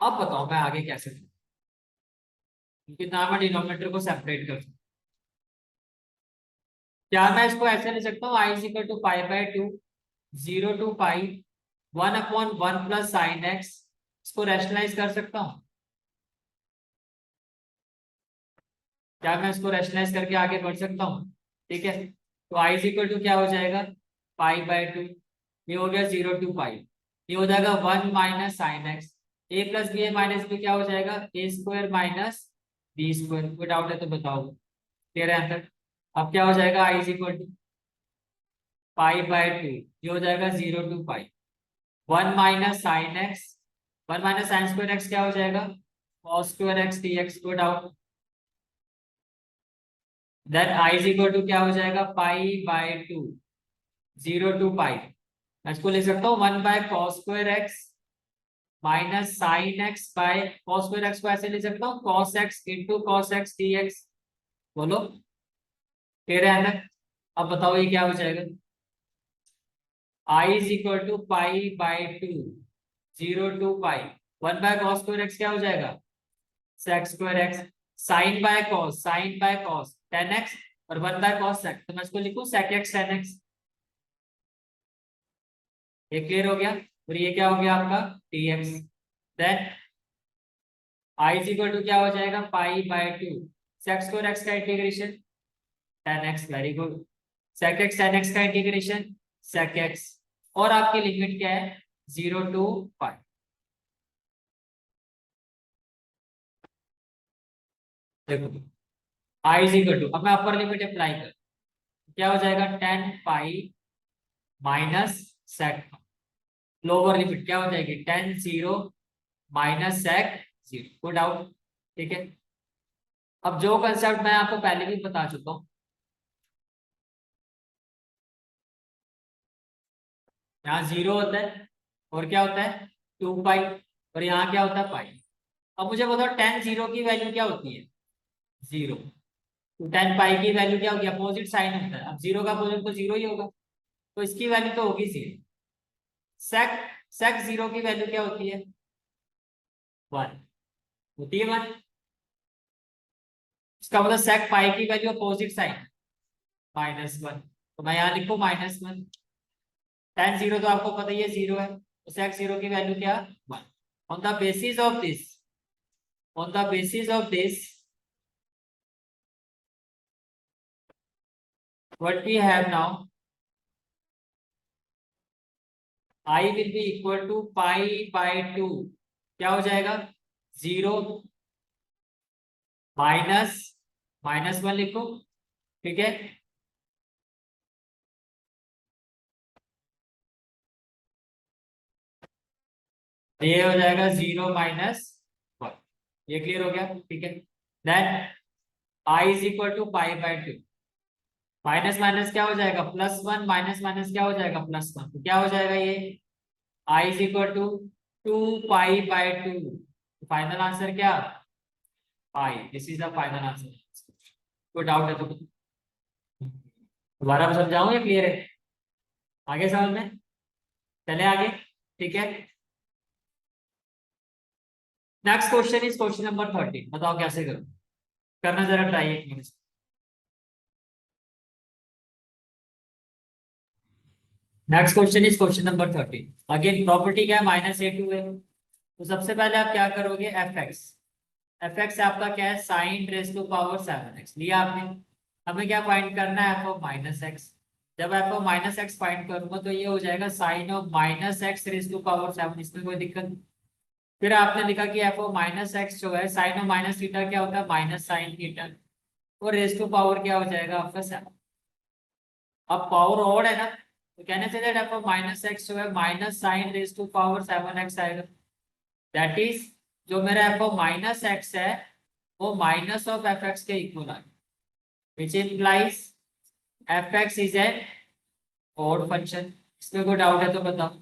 अब बताओ मैं आगे कैसे करूं, क्योंकि ना मैं डिनोमिनेटर को सेपरेट कर सकता हूं। क्या मैं इसको ऐसे ले सकता हूँ, I equal to pi by 2 0 to pi 1 upon 1 plus sine x, इसको रैशनलाइज कर सकता हूँ? क्या मैं इसको रैशनलाइज करके आगे बढ़ सकता हूँ? ठीक है, तो आई इक्वल टू क्या हो जाएगा, पाई बाय 2, ये हो गया 0 to पाई, ये हो जाएगा 1 माइनस साइन एक्स, ए प्लस बी ए माइनस बी क्या हो जाएगा, ए स्क्वायर माइनस बी स्क्वायर। कोई डाउट है तो बताओ, क्लियर है आंसर? अब क्या हो जाएगा, I equal to pi by 2, ये हो जाएगा 0 to pi, 1 minus sine x, 1 minus sine square x क्या हो जाएगा, cos square x d x. कोई doubt? Then I is equal to क्या हो जाएगा, पाई बाय 2 0 to पाई, मैं इसको लिख सकता हूँ 1 by cos square x minus sine x by cos square x को ऐसे लिख सकता हूँ cos x into cos x d x. बोलो, क्लियर है ना? अब बताओ ये क्या हो जाएगा, I is equal to pi by 2 0 to pi, 1 by cos square x क्या हो जाएगा, sec square x, sine by cos tan x, और 1 बाय कॉस सेक, तो मैं इसको लिखूं सेक एक्स टेन एक्स। ये क्लियर हो गया, और ये क्या हो गया आपका dx। Then I is equal to क्या हो जाएगा, pi by 2 sec square x का integration tan x, very good, sec x tan x का इंटीग्रेशन सेक एक्स, और आपकी लिमिट क्या है, 0 to पाई। देखो आई इज इक्वल टू, अब मैं अपर लिमिट अप्लाई कर, क्या हो जाएगा, 10 पाई माइनस सेक, लोअर लिमिट क्या हो जाएगी, 10 0 माइनस सेक 0। कोई डाउट? ठीक है, अब जो कंसेप्ट मैं आपको पहले भी बता चुका हूँ, यहाँ 0 होता है और क्या होता है 2 पाई, और यहाँ क्या होता है पाई। अब मुझे बताओ 10 0 की वैल्यू क्या होती है, 0, तो 10 पाई की वैल्यू क्या होगी, अपोजिट साइन होता है, अब 0 का अपोजिट तो 0 ही होगा, तो इसकी वैल्यू तो होगी 0। सेक सेक 0 की वैल्यू क्या होती है, 1 होती है 1, इसका मतलब सेक पाई की वैल्यू अपोजिट साइन -1, तो मैं यहाँ लिखूँ -1। 10 0 तो आपको पता ही है 0 है, तो सेक 0 की वैल्यू क्या, 1। On the basis of this, on the basis of this, what we have now, I will be equal to pi by 2, क्या हो जाएगा 0 माइनस -1 लिखो, ठीक है, ये हो जाएगा 0 -1। ये क्लियर हो गया? ठीक है, then I is equal to pi by 2, minus minus क्या हो जाएगा +1, माइनस माइनस क्या हो जाएगा +1, तो क्या हो जाएगा ये, I is equal to 2 pi by 2, final answer क्या, pi. This is the final answer. कोई डाउट है तो दोबारा मैं समझाऊं या क्लियर है? आगे समझ में? चले आगे। ठीक है। Next question is question number 13। बताओ कैसे करूं, करना जरा ट्राई एक minute. Next question is question number 13। Again property क्या है, -a2 है। तो सबसे पहले आप क्या करोगे, एफ एक्स आपका क्या है, sign raise to power 7x लिया आपने। हमें क्या फाइंड करना है, एफ ऑफ माइनस एक्स। जब f of minus x find करूंगा तो ये हो जाएगा sine of minus x raise to power 7, इसमें कोई दिक्कत नहीं। फिर आपने लिखा कि एफ ऑफ माइनस एक्स जो है, साइन ऑफ माइनस थीटा क्या होता है, माइनस साइन थीटा। और रेस टू पावर क्या हो जाएगा आपका 7। अब पावर ऑड है ना, तो कहने से that f of minus x जो है minus sine raise to power 7x आएगा। दैट इज, जो मेरा एफ ऑफ माइनस एक्स है वो माइनस ऑफ एफ एक्स के इक्वल आ, which implies f x is an odd function. इसमें कोई डाउट है तो बताओ,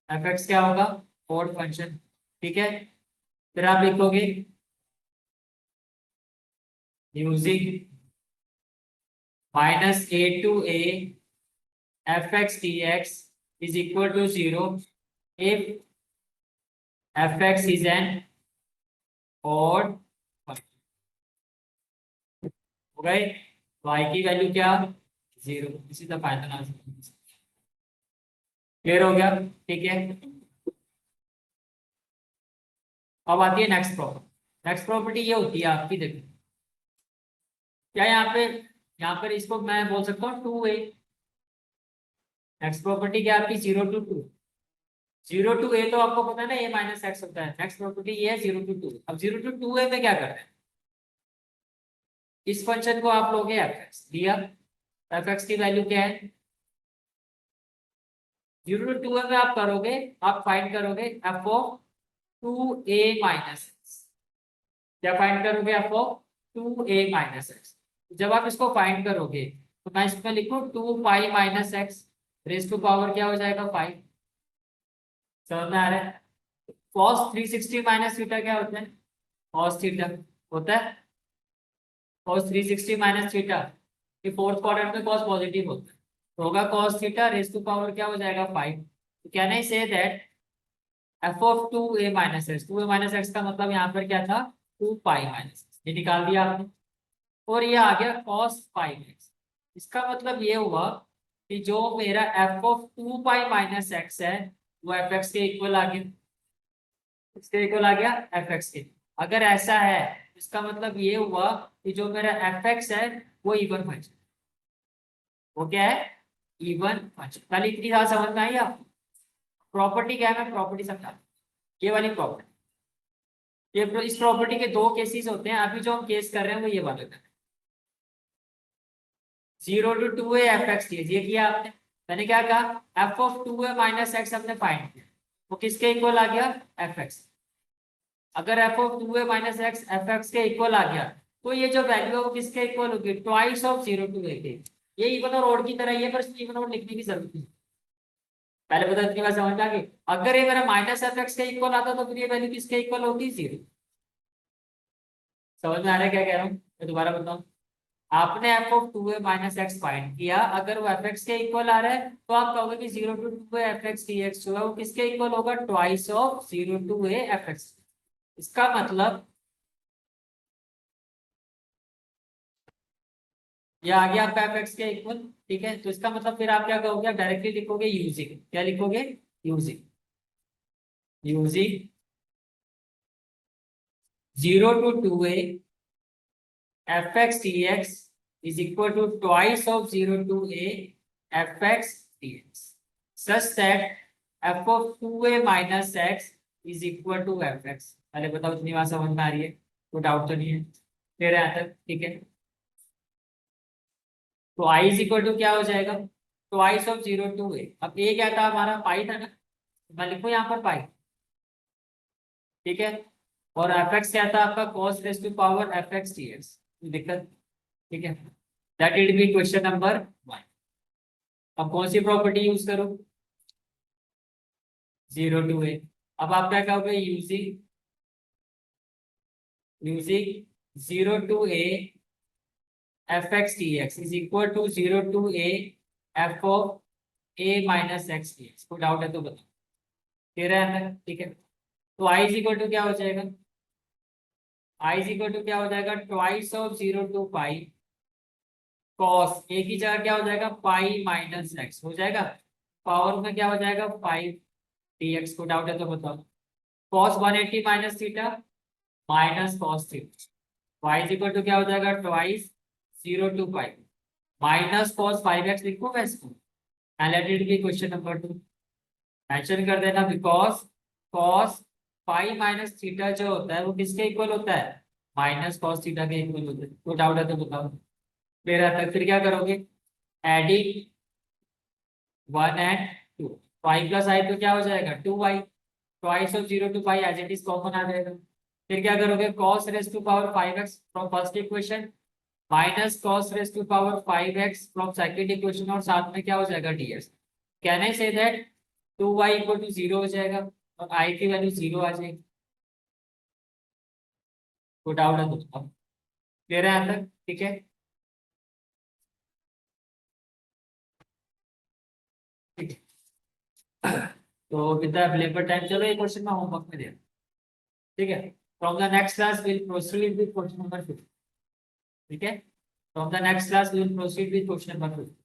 एफ एक्स क्या होगा, ऑड फंक्शन। ठीक है। फिर आप लिखोगे using -a to a f x d x is equal to 0 if f x is an odd. हो गए। y की वैल्यू क्या, 0। इसी का फाइनल आंसर। क्लियर हो गया? ठीक है। अब आती है नेक्स्ट प्रॉपर्टी। नेक्स्ट प्रॉपर्टी ये होती है आपकी, देखो क्या यहाँ पर इसको मैं बोल सकता हूँ 2a। नेक्स्ट प्रॉपर्टी क्या आपकी, 0 to 2। 0 to a तो आपको पता है ना, a माइनस एक्स होता है। नेक्स्ट प्रॉपर्टी ये है 0 to 2। अब 0 to 2a में क्या करना है, इस फंक्शन को आप लोगे एफ एक्स दिया। एफ एक्स की वैल्यू क्या है, 0 to 2a में आप करोगे, आप फाइंड करोगे एफ ऑफ 2a-x। क्या फाइंड करोगे, एफ ऑफ 2a-x। जब आप इसको फाइंड करोगे तो मैं इसमें लिखूं 2 पाई-x रेस टू पावर क्या हो जाएगा, 5। समझ में आ रहा है? cos 360 माइनस थीटा क्या होता है, cos थीटा होता है। cos 360 माइनस थीटा, ये फोर्थ क्वाड्रेंट में cos पॉजिटिव होता है, तो होगा cos theta raise to power क्या हो जाएगा, 5। तो can I say that f of 2a-x, 2a-x का मतलब यहाँ पर क्या था, 2 पाई-x, ये निकाल दिया आपने। और ये आ गया cos 5x। इसका मतलब ये हुआ कि जो मेरा एफ ऑफ 2 पाई-x है वो एफ एक्स के इक्वल आ गया। इसके इक्वल आ गया एफ एक्स के। अगर ऐसा है, इसका मतलब ये हुआ कि जो मेरा एफ एक्स है वो इवन फंक्शन। वो क्या है, इवन फंक्शन। पहले इतनी बात समझ में आई आपको? प्रॉपर्टी क्या है, मैं प्रॉपर्टी समझा। ये वाली प्रॉपर्टी, ये इस प्रॉपर्टी के दो केसेस होते हैं। अभी जो हम केस कर रहे हैं वो ये वाले हैं। 0 to 2a एफ एक्स ये किया आपने। मैंने क्या कहा, एफ ऑफ 2a-x हमने फाइंड किया, वो किसके इक्वल आ गया, एफ एक्स। अगर F of 2a-x F x के इक्वल आ गया तो ये जो वैल्यू है वो किसके इक्वल होगी, ट्वाइस ऑफ 0 to a के। ये इवन और ओड की तरह ही है, पर इसमें इवन और लिखने की जरूरत नहीं। पहले बता, इतनी बात समझ में आ गई। अगर ये मेरा माइनस एफ एक्स के इक्वल आता तो फिर ये वैल्यू किसके इक्वल होती, 0। समझ में आ रहा है क्या कह रहा हूँ, मैं दोबारा बताऊँ। आपने एफ ऑफ 2a-x फाइंड किया, अगर वो एफ एक्स के इक्वल आ रहा है तो आप कहोगे कि 0 to 2a f x d x जो है वो किसके इक्वल होगा, twice of 0 to a f x. इसका मतलब ये आ गया आपका एफ एक्स के इक्वल। ठीक है, तो इसका मतलब फिर आप क्या कहोगे, आप डायरेक्टली लिखोगे यूजिंग, क्या लिखोगे, using using 0 to 2a f x d x is equal to twice of 0 to a f x d x, such that f of 2a-x is equal to f x. पहले बताओ इतनी बात समझ में आ रही है, कोई डाउट तो नहीं है? फिर आता है, ठीक है। तो आई इज इक्वल टू क्या हो जाएगा, ट्वाइस ऑफ 0 to a। अब ए क्या था हमारा, पाई था ना, मैं लिखूं यहाँ पर पाई। ठीक है। और एफ एक्स क्या था आपका, cos raise to power f x d x. दिक्कत? ठीक है। That it be question number 1। अब कौन सी प्रॉपर्टी यूज करो, 0 to a। अब आप क्या कहोगे, using using 0 to a f x d x is equal to 0 to a f of a minus x d x. कोई डाउट है तो बताओ। क्लियर है अंदर? ठीक है, तो आई इज इक्वल टू क्या हो जाएगा, आई इज इक्वल टू क्या हो जाएगा, twice of 0 to pi cos, a की जगह क्या हो जाएगा पाई माइनस एक्स हो जाएगा, पावर में क्या हो जाएगा 5 dx। को डाउट है तो बताओ। Cos 180 minus theta minus cos theta, y is equal to क्या हो जाएगा twice 0 to pi minus cos 5x। लिखो मैं इसको and let it be question number 2। Mention कर देना because cos pi minus theta जो होता है वो किसके इक्वल होता है, माइनस कॉस थीटा के इक्वल होता है। तो डाउट है तो बताओ। क्लियर है? फिर क्या करोगे, एडिंग 1 एंड 2, तो आई प्लस आई तो क्या हो जाएगा 2y, twice of 0 to pi as it is common आ जाएगा। फिर क्या करोगे, cos raise to power 5x from first equation minus cos raise to power 5x from second equation, और साथ में क्या हो जाएगा ds। Can I say that 2y equal to 0 हो जाएगा और i की वैल्यू 0 आ जाएगी। तो डाउट है तो अब क्लियर है अंदर? ठीक है, ठीक है। तो विद द अवेलेबल टाइम चलो ये क्वेश्चन मैं होमवर्क में दे रहा हूं। ठीक है, from the next class will proceed with question number 5। ठीक है, from the next class will proceed with question number 5।